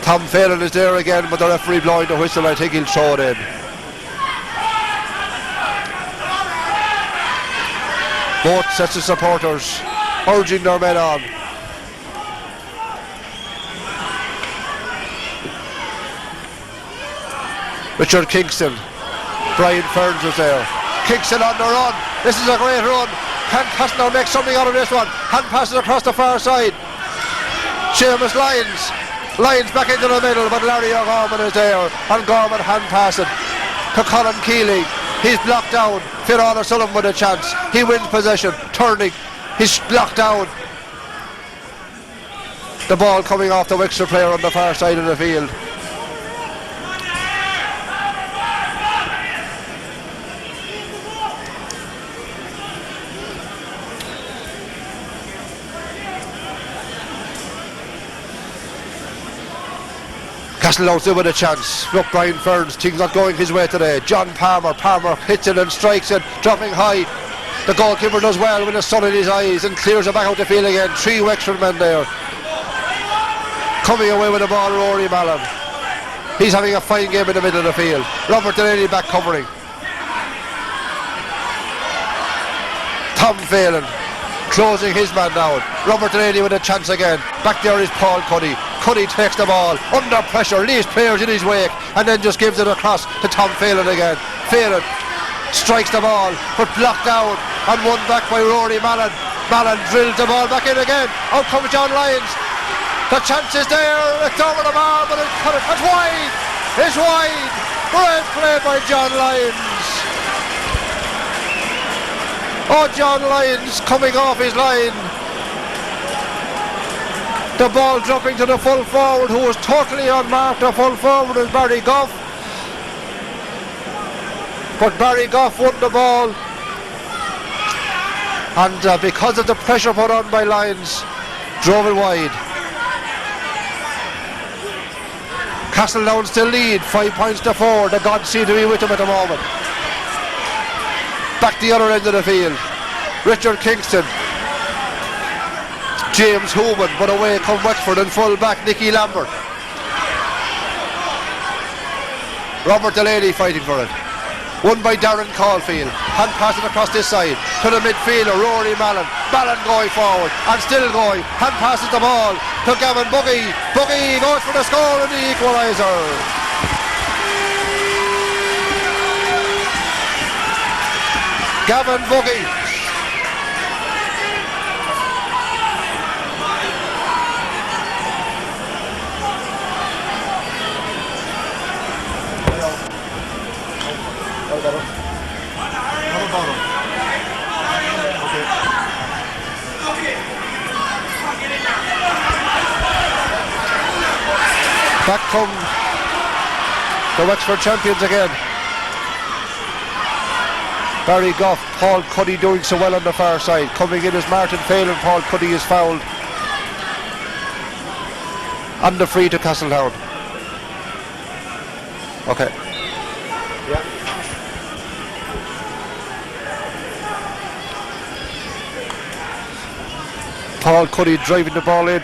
Tom Phelan is there again, but the referee blowing the whistle. I think he'll throw it in. Both sets of supporters urging their men on. Richard Kingston, Brian Ferns was there. Kingston on the run. This is a great run. Can Castletown make something out of this one? Hand passes across the far side. Seamus Lyons. Lyons back into the middle, but Larry O'Gorman is there. And Gorman hand passing to Colin Keeley. He's blocked down. Fionán Sullivan with a chance. He wins possession. Turning. He's blocked down. The ball coming off the Wexford player on the far side of the field. Castletown still with a chance. Look, Brian Ferns, things not going his way today. John Palmer hits it and strikes it, dropping high. The goalkeeper does well with the sun in his eyes and clears it back out the field again. 3 Wexford men there. Coming away with the ball, Rory Mallon. He's having a fine game in the middle of the field. Robert Delaney back covering. Tom Phelan closing his man down. Robert Delaney with a chance again. Back there is Paul Cuddy. Cuddy takes the ball under pressure, leaves players in his wake, and then just gives it across to Tom Phelan again. Phelan strikes the ball, but blocked down and won back by Rory Mallon. Mallon drills the ball back in again. Out comes John Lyons. The chance is there. It's over the bar, but it's wide. It's wide. Great play by John Lyons. Oh, John Lyons coming off his line. The ball dropping to the full forward, who was totally unmarked. The full forward is Barry Goff. But Barry Goff won the ball. And because of the pressure put on by Lyons, drove it wide. Castletown still lead, 5 points to 4. The gods seem to be with them at the moment. Back the other end of the field. Richard Kingston. James Hooman, but away come Wexford, and full back Nicky Lambert. Robert Delaney fighting for it. Won by Darren Caulfield. Hand passing across this side to the midfielder Rory Mallon. Mallon going forward and still going. Hand passes the ball to Gavin Buggy. Buggy goes for the score and the equaliser. Gavin Buggy. Back come the Wexford champions again. Barry Goff, Paul Cuddy doing so well on the far side. Coming in as Martin Phelan. Paul Cuddy is fouled. And the free to Castletown. Okay. Yeah. Paul Cuddy driving the ball in.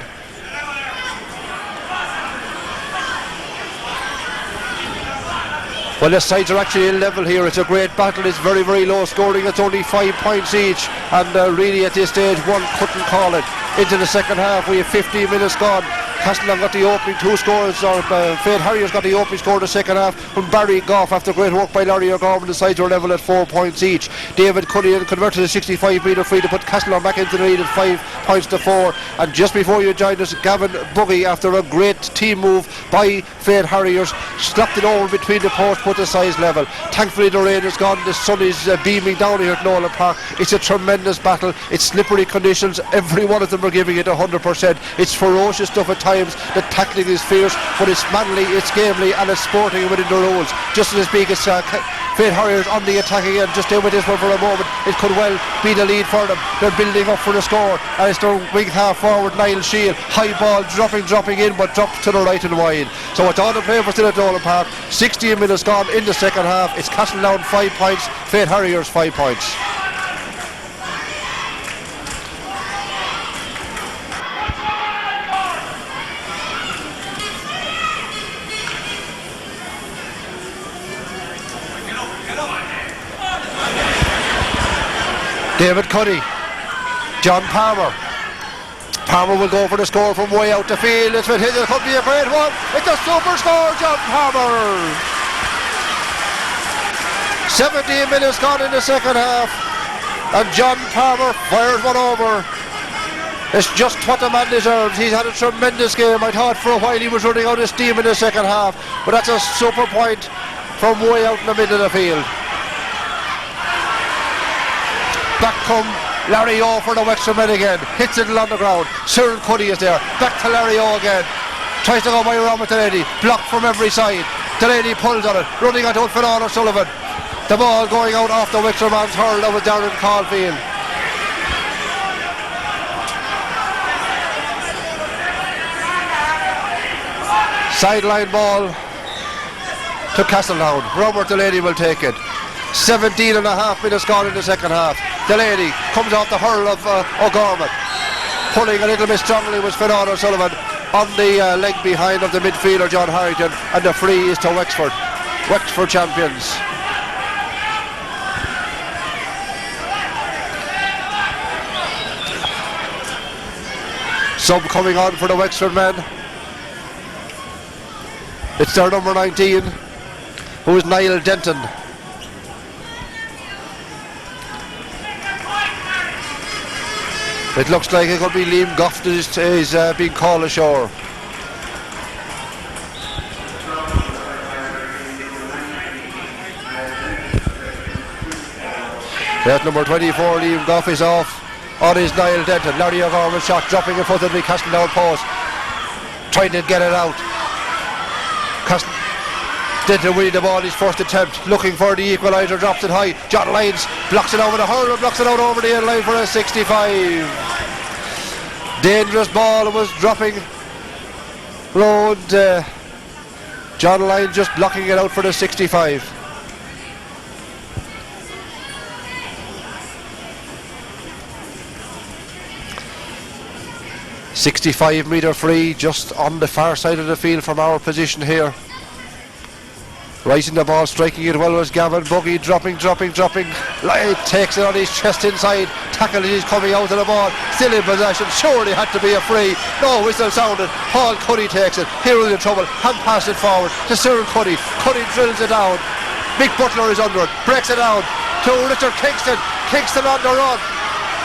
Well, the sides are actually in level here. It's a great battle. It's very, very low scoring. It's only 5 points each. And really at this stage, one couldn't call it. Into the second half, we have 15 minutes gone. Castletown got the opening two scores, or Faythe Harriers got the opening score in the second half from Barry Goff after great work by Larry O'Gorman. The sides were level at 4 points each. David Cuddy converted a 65-metre free to put Castletown back into the lead at 5 points to 4. And just before you joined us, Gavin Buggy, after a great team move by Faythe Harriers, slapped it over between the posts, put the size level. Thankfully the rain is gone, the sun is beaming down here at Nolan Park. It's a tremendous battle. It's slippery conditions. Every one of them are giving it 100%. It's ferocious stuff at times. The tackling is fierce, but it's manly, it's gamely, and it's sporting within the rules. Just as big as Faythe Harriers on the attack again. Just stay with this one for a moment. It could well be the lead for them. They're building up for the score, and it's their wing half forward Niall Shield. High ball dropping in, but dropped to the right and wide. So it's on the play for still at Nolan Park. 16 minutes gone in the second half. It's Castletown 5 points, Faythe Harriers 5 points. David Cuddy, John Palmer. Palmer will go for the score from way out the field. It could be a great one. It's a super score, John Palmer. 17 minutes gone in the second half, and John Palmer fires one over. It's just what the man deserves. He's had a tremendous game. I thought for a while he was running out of steam in the second half, but that's a super point from way out in the middle of the field. Back come Larry O for the Wexford men again. Hits it on the ground. Cyril Cuddy is there. Back to Larry O again. Tries to go by Robert Delaney. Blocked from every side. Delaney pulls on it. Running onto Fionán or Sullivan. The ball going out off the Wexford man's hurl. That was Darren Caulfield. Sideline ball to Castletown. Robert Delaney will take it. 17 and a half minutes gone in the second half. Delaney comes off the hurl of O'Gorman. Pulling a little bit strongly was Fionán O'Sullivan on the leg behind of the midfielder John Harrington, and the free is to Wexford. Wexford champions. Sub coming on for the Wexford men. It's their number 19, who is Niall Denton. It looks like it could be Liam Goff that is being called ashore. That number 24, Liam Goff, is off. On is Niall Denton. Larry O'Gorman's shot dropping in front of the Castletown post. Trying to get it out. Denton winning the ball his first attempt. Looking for the equaliser. Drops it high. John Lyons blocks it over the hurl. Blocks it out over the end line for a 65. Dangerous ball was dropping. Road. John Lyons just blocking it out for the 65. .65-metre free, just on the far side of the field from our position here. Rising the ball, striking it well was Gavin Buggy, dropping. Lloyd takes it on his chest inside. Tackle is coming out of the ball. Still in possession. Surely had to be a free. No whistle sounded. Paul Cuddy takes it. Here is in trouble. Hand pass it forward to Cyril Cuddy. Cuddy drills it down. Mick Butler is under it. Breaks it down to Richard Kingston. Kingston on the run.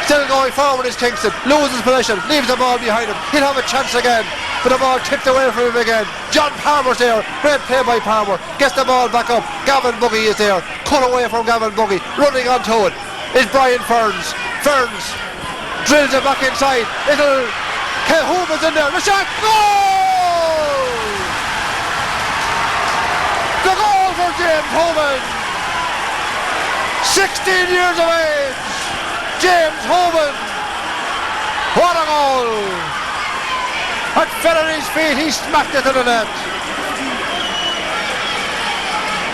Still going forward is Kingston. Loses possession. Leaves the ball behind him. He'll have a chance again. But the ball tipped away from him again. John Palmer's there. Great play by Palmer. Gets the ball back up. Gavin Buggy is there. Cut away from Gavin Buggy. Running onto it is Brian Ferns. Ferns drills it back inside. Hoover's in there. The shot. Goal! The goal for James Hoover. 16 years of age. James Hoover. What a goal! It fell on his feet, he smacked it to the net.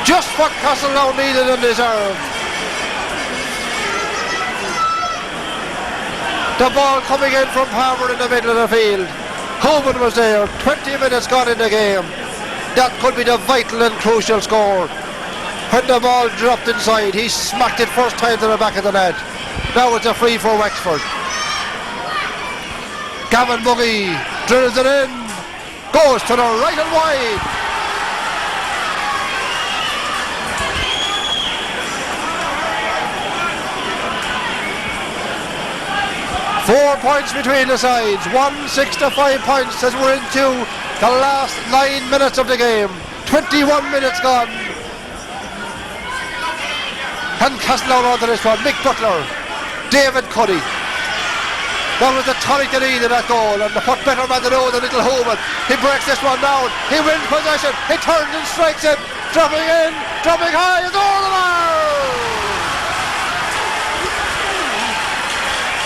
Just what Castletown needed and deserved. The ball coming in from Palmer in the middle of the field. Hoover was there, 20 minutes gone in the game. That could be the vital and crucial score. When the ball dropped inside, he smacked it first time to the back of the net. Now it's a free for Wexford. Gavin Buggy drills it in, goes to the right and wide. Four points between the sides, 1-6 to 5 points as we're into the last 9 minutes of the game. 21 minutes gone. And Castletown onto this one. Mick Butler, David Cuddy. That was the tonic that needed that goal, and what better man to know than little Hoover. He breaks this one down, he wins possession, he turns and strikes it, dropping in, dropping high, it's all the bar!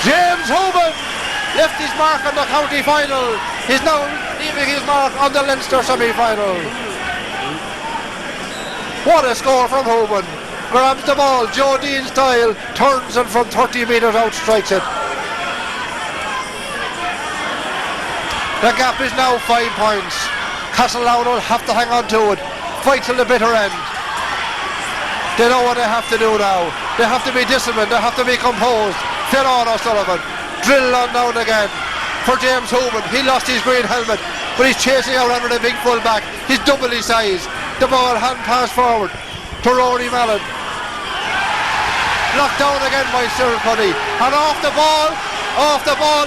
James Hoover left his mark on the county final. He's now leaving his mark on the Leinster semi-final. What a score from Hoover. Grabs the ball, Joe Dean style, turns and from 30 metres out strikes it. The gap is now 5 points. Castletown will have to hang on to it, fight till the bitter end. They know what they have to do now. They have to be disciplined, they have to be composed. Fionán Sullivan, drill on down again for James Hoover. He lost his green helmet, but he's chasing out under the big full back. He's double his size. The ball hand pass forward to Rory Mallon. Knocked down again by Cyril Cuddy. And off the ball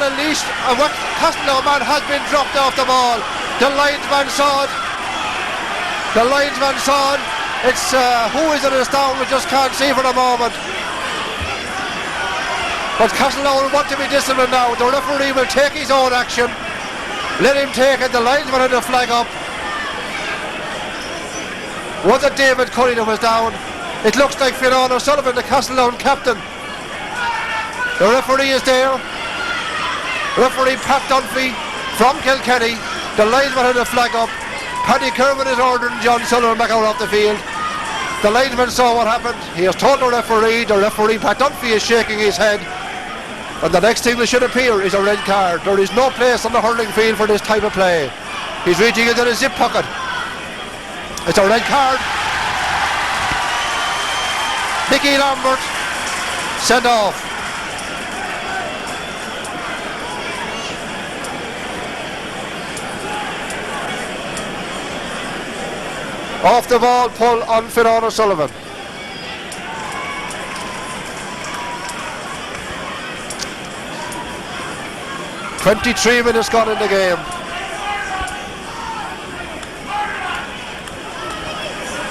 at least. A Castletown man has been dropped off the ball. The linesman saw it. It's who is it is down, we just can't see for the moment. But Castletown want to be disciplined now. The referee will take his own action. Let him take it. The linesman had the flag up. Was it David Cuddy that was down? It looks like Fionán Sullivan, the Castletown captain. The referee is there. Referee Pat Dunphy from Kilkenny. The linesman had the flag up. Paddy Kerwin is ordering John Sullivan back out off the field. The linesman saw what happened. He has told the referee Pat Dunphy is shaking his head. And the next thing that should appear is a red card. There is no place on the hurling field for this type of play. He's reaching into the zip pocket. It's a red card. Mickey Lambert sent off. Off the ball, pull on Fionán Sullivan. "23 minutes gone in the game.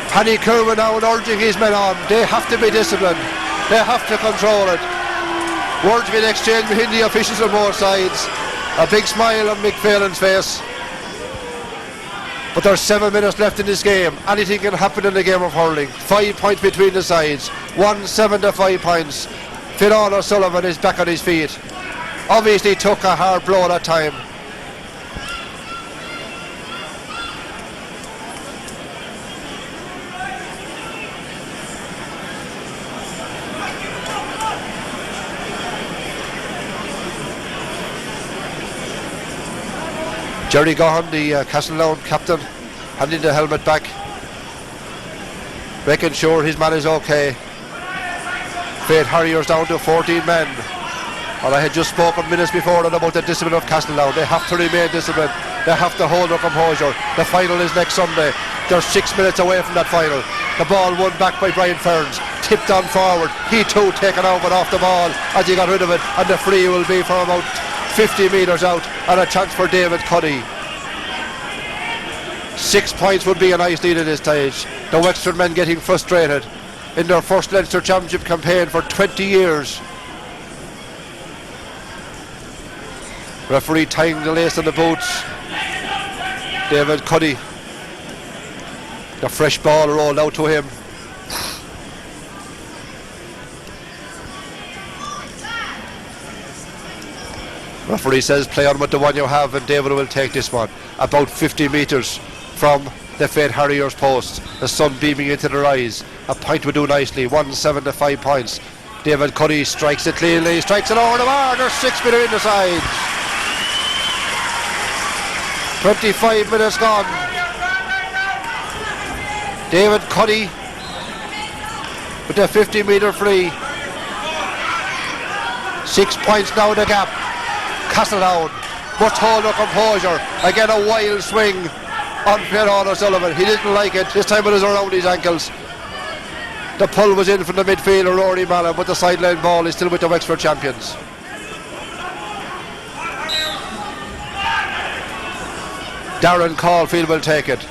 Paddy Kerwin now urging his men on. They have to be disciplined. They have to control it. Words being exchanged between the officials on both sides. A big smile on Mick Phelan's face. But there's 7 minutes left in this game. Anything can happen in the game of hurling. 5 points between the sides. 1-7 to 5 points. Fionán O'Sullivan is back on his feet. Obviously took a hard blow that time. Jerry Gahan, the Castletown captain, handing the helmet back, making sure his man is okay. Faythe Harriers down to 14 men. And I had just spoken minutes before that about the discipline of Castletown. They have to remain disciplined. They have to hold their composure. The final is next Sunday. They're 6 minutes away from that final. The ball won back by Brian Ferns, tipped on forward. He too taken out but off the ball as he got rid of it, and the free will be for about 50 metres out, and a chance for David Cuddy. 6 points would be a nice lead at this stage. The Wexford men getting frustrated in their first Leinster Championship campaign for 20 years. Referee tying the lace on the boots. David Cuddy. The fresh ball rolled out to him. Referee says play on with the one you have, and David will take this one. About 50 metres from the Faythe Harriers post. The sun beaming into their eyes. A point would do nicely. 1-7 to 5 points. David Cuddy strikes it cleanly. Strikes it over the bar. There's 6 minutes in the sides. 25 minutes gone. David Cuddy with the 50-metre free. 6 points now the gap. Castletown must hold their composure. Again a wild swing on Fionán O'Sullivan. He didn't like it. This time it was around his ankles. The pull was in from the midfielder Rory Mallon, but the sideline ball is still with the Wexford champions. Darren Caulfield will take it.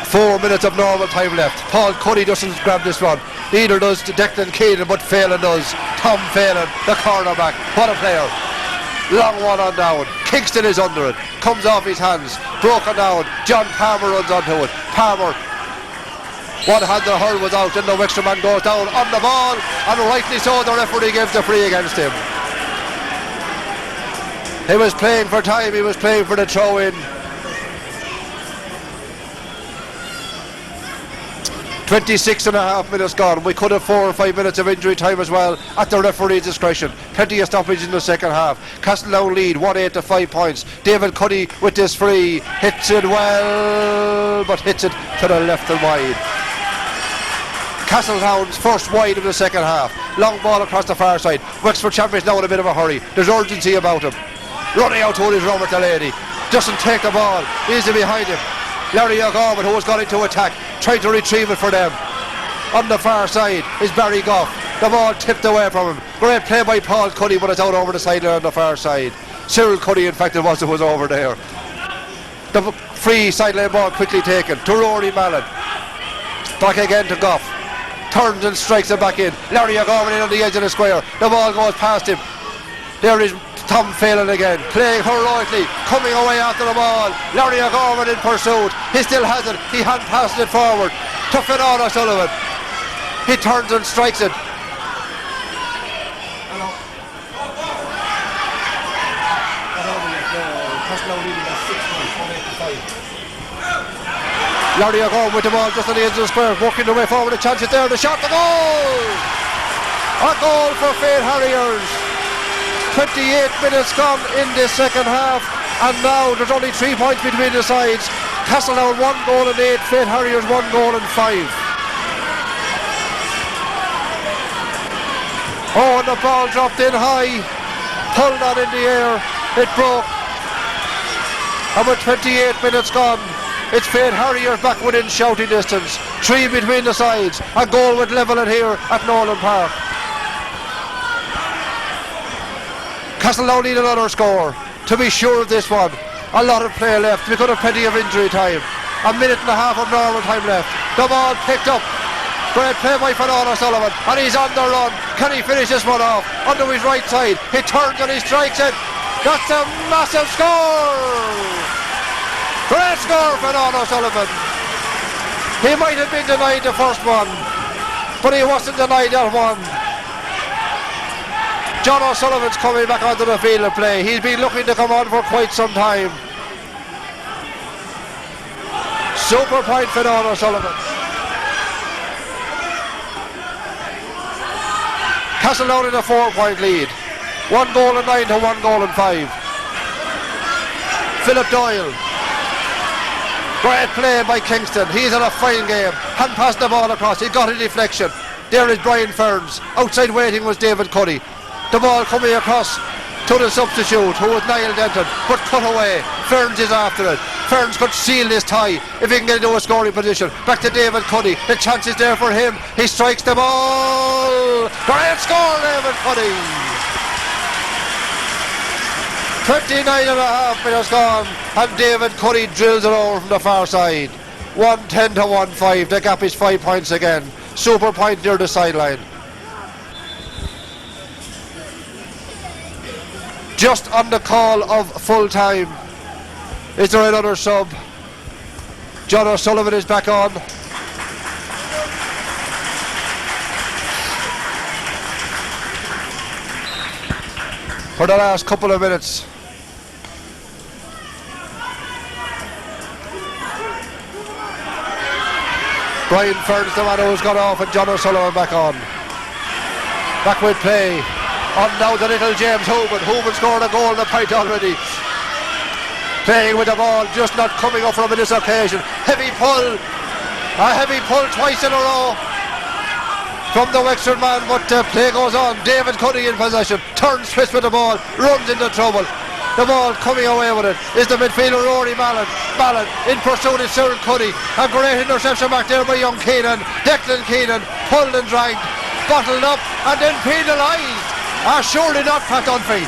4 minutes of normal time left. Paul Cuddy doesn't grab this one. Neither does Declan Keenan, but Phelan does. Tom Phelan, the cornerback. What a player. Long one on down. Kingston is under it. Comes off his hands. Broken down. John Palmer runs onto it. Palmer. One-handed hurl was out. Then the Wexford man goes down on the ball. And rightly so, the referee gives the free against him. He was playing for time. He was playing for the throw-in. 26.5 minutes gone. We could have 4 or 5 minutes of injury time as well at the referee's discretion. Plenty of stoppage in the second half. Castletown lead 1-8 to 5 points. David Cuddy with this free. Hits it well, but hits it to the left and wide. Castletown's first wide of the second half. Long ball across the far side. Wexford champions now in a bit of a hurry. There's urgency about him. Running out to his Robert the lady. Doesn't take the ball. Easy behind him. Larry O'Gorman, who has gone into attack, trying to retrieve it for them. On the far side is Barry Goff. The ball tipped away from him. Great play by Paul Cuddy, but it's out over the sideline on the far side. Cyril Cuddy, in fact, it was over there. The free sideline ball quickly taken to Rory Mallon. Back again to Goff. Turns and strikes it back in. Larry O'Gorman in on the edge of the square. The ball goes past him. There is Tom Phelan again, playing heroically, coming away after the ball. Larry O'Gorman in pursuit. He still has it. He hand passes it forward to Fionán O'Sullivan. He turns and strikes it. Larry O'Gorman with the ball just on the edge of the square, working the way forward. A chance is there. The shot, the goal! A goal for Faythe Harriers. 28 minutes gone in the second half, and now there's only 3 points between the sides. Castletown 1 goal and 8, Faythe Harriers 1 goal and 5. Oh, and the ball dropped in high, pulled on in the air, it broke. And with 28 minutes gone, it's Faythe Harriers back within shouting distance. 3 between the sides. A goal would level it here at Nolan Park. Castletown need another score to be sure of this one. A lot of play left. We could have plenty of injury time. A minute and a half of normal time left. The ball picked up. Great play by Fionán Sullivan, and he's on the run. Can he finish this one off? Onto his right side. He turns and he strikes it. That's a massive score! Great score for Fionán Sullivan. He might have been denied the first one, but he wasn't denied that one. John O'Sullivan's coming back onto the field of play. He's been looking to come on for quite some time. Super point for Fionán Sullivan. Castletown in a 4-point lead. 1 goal and 9 to 1 goal and 5. Philip Doyle. Great play by Kingston. He's in a fine game. Hand passed the ball across. He got a deflection. There is Brian Ferns. Outside waiting was David Cuddy. The ball coming across to the substitute, who was Niall Denton, but cut away. Ferns is after it. Ferns could seal this tie if he can get into a scoring position. Back to David Cuddy. The chance is there for him. He strikes the ball. Great score, David Cuddy. 29 and a half minutes gone, and David Cuddy drills it over from the far side. 1-10 to 1-5. The gap is 5 points again. Super point near the sideline. Just on the call of full time. Is there another sub? John O'Sullivan is back on. For the last couple of minutes. Brian Ferns, the man who's gone off, and John O'Sullivan back on. Back with play. On now the little James Hooban. Hooban scored a goal in the point already. Playing with the ball, just not coming up from it this occasion. Heavy pull. A heavy pull twice in a row from the Wexford man, but play goes on. David Cuddy in possession. Turns twist with the ball. Runs into trouble. The ball coming away with it is the midfielder Rory Mallon. Mallon in pursuit is Cyril Cuddy. A great interception back there by young Keenan. Declan Keenan pulled and dragged. Bottled up and then penalised. Surely not Pat Dunphy.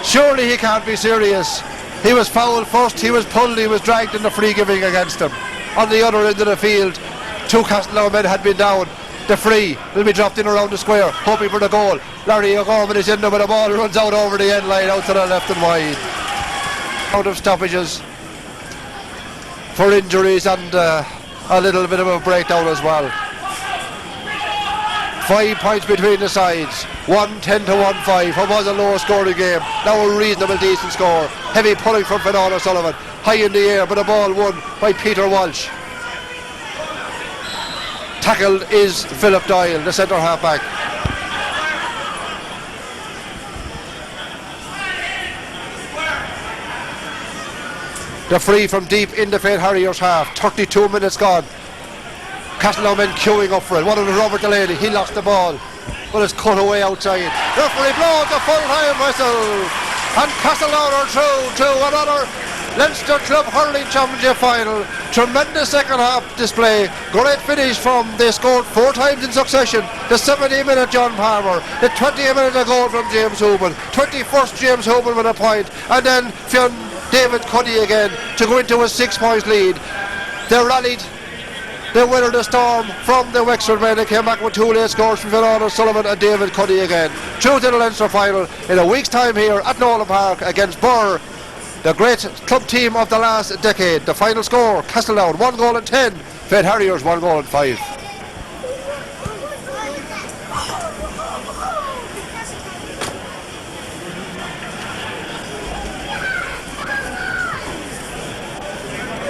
Surely he can't be serious. He was fouled first, he was pulled, he was dragged in the free giving against him. On the other end of the field, 2 Castletown men had been down. The free will be dropped in around the square, hoping for the goal. Larry O'Gorman is in there with the ball, runs out over the end line, out to the left and wide. Out of stoppages for injuries and a little bit of a breakdown as well. 5 points between the sides. 1-10 to 1-5. What was a low scoring game, now a reasonable decent score. Heavy pulling from Fionán O'Sullivan. High in the air, but a ball won by Peter Walsh. Tackled is Philip Doyle, the centre half back. The free from deep in the Faythe Harriers half. 32 minutes gone. Castletown men queuing up for it. One of the Robert Delaney, he lost the ball, but it's cut away outside. Referee blows a full-time whistle, and Castletown are through to another Leinster Club Hurling Championship final. Tremendous second half display. Great finish from, they scored 4 times in succession. The 70-minute John Palmer, the 20-minute goal from James Hooban, 21st James Hooban with a point, and then David Cuddy again to go into a 6-point lead. They rallied. They weathered the storm from the Wexford men. They came back with 2 late scores from Fionán Sullivan and David Cuddy again. Through to the Leinster final in a week's time here at Nolan Park against Burr, the great club team of the last decade. The final score, Castletown 1 goal and 10, Faythe Harriers 1 goal and 5.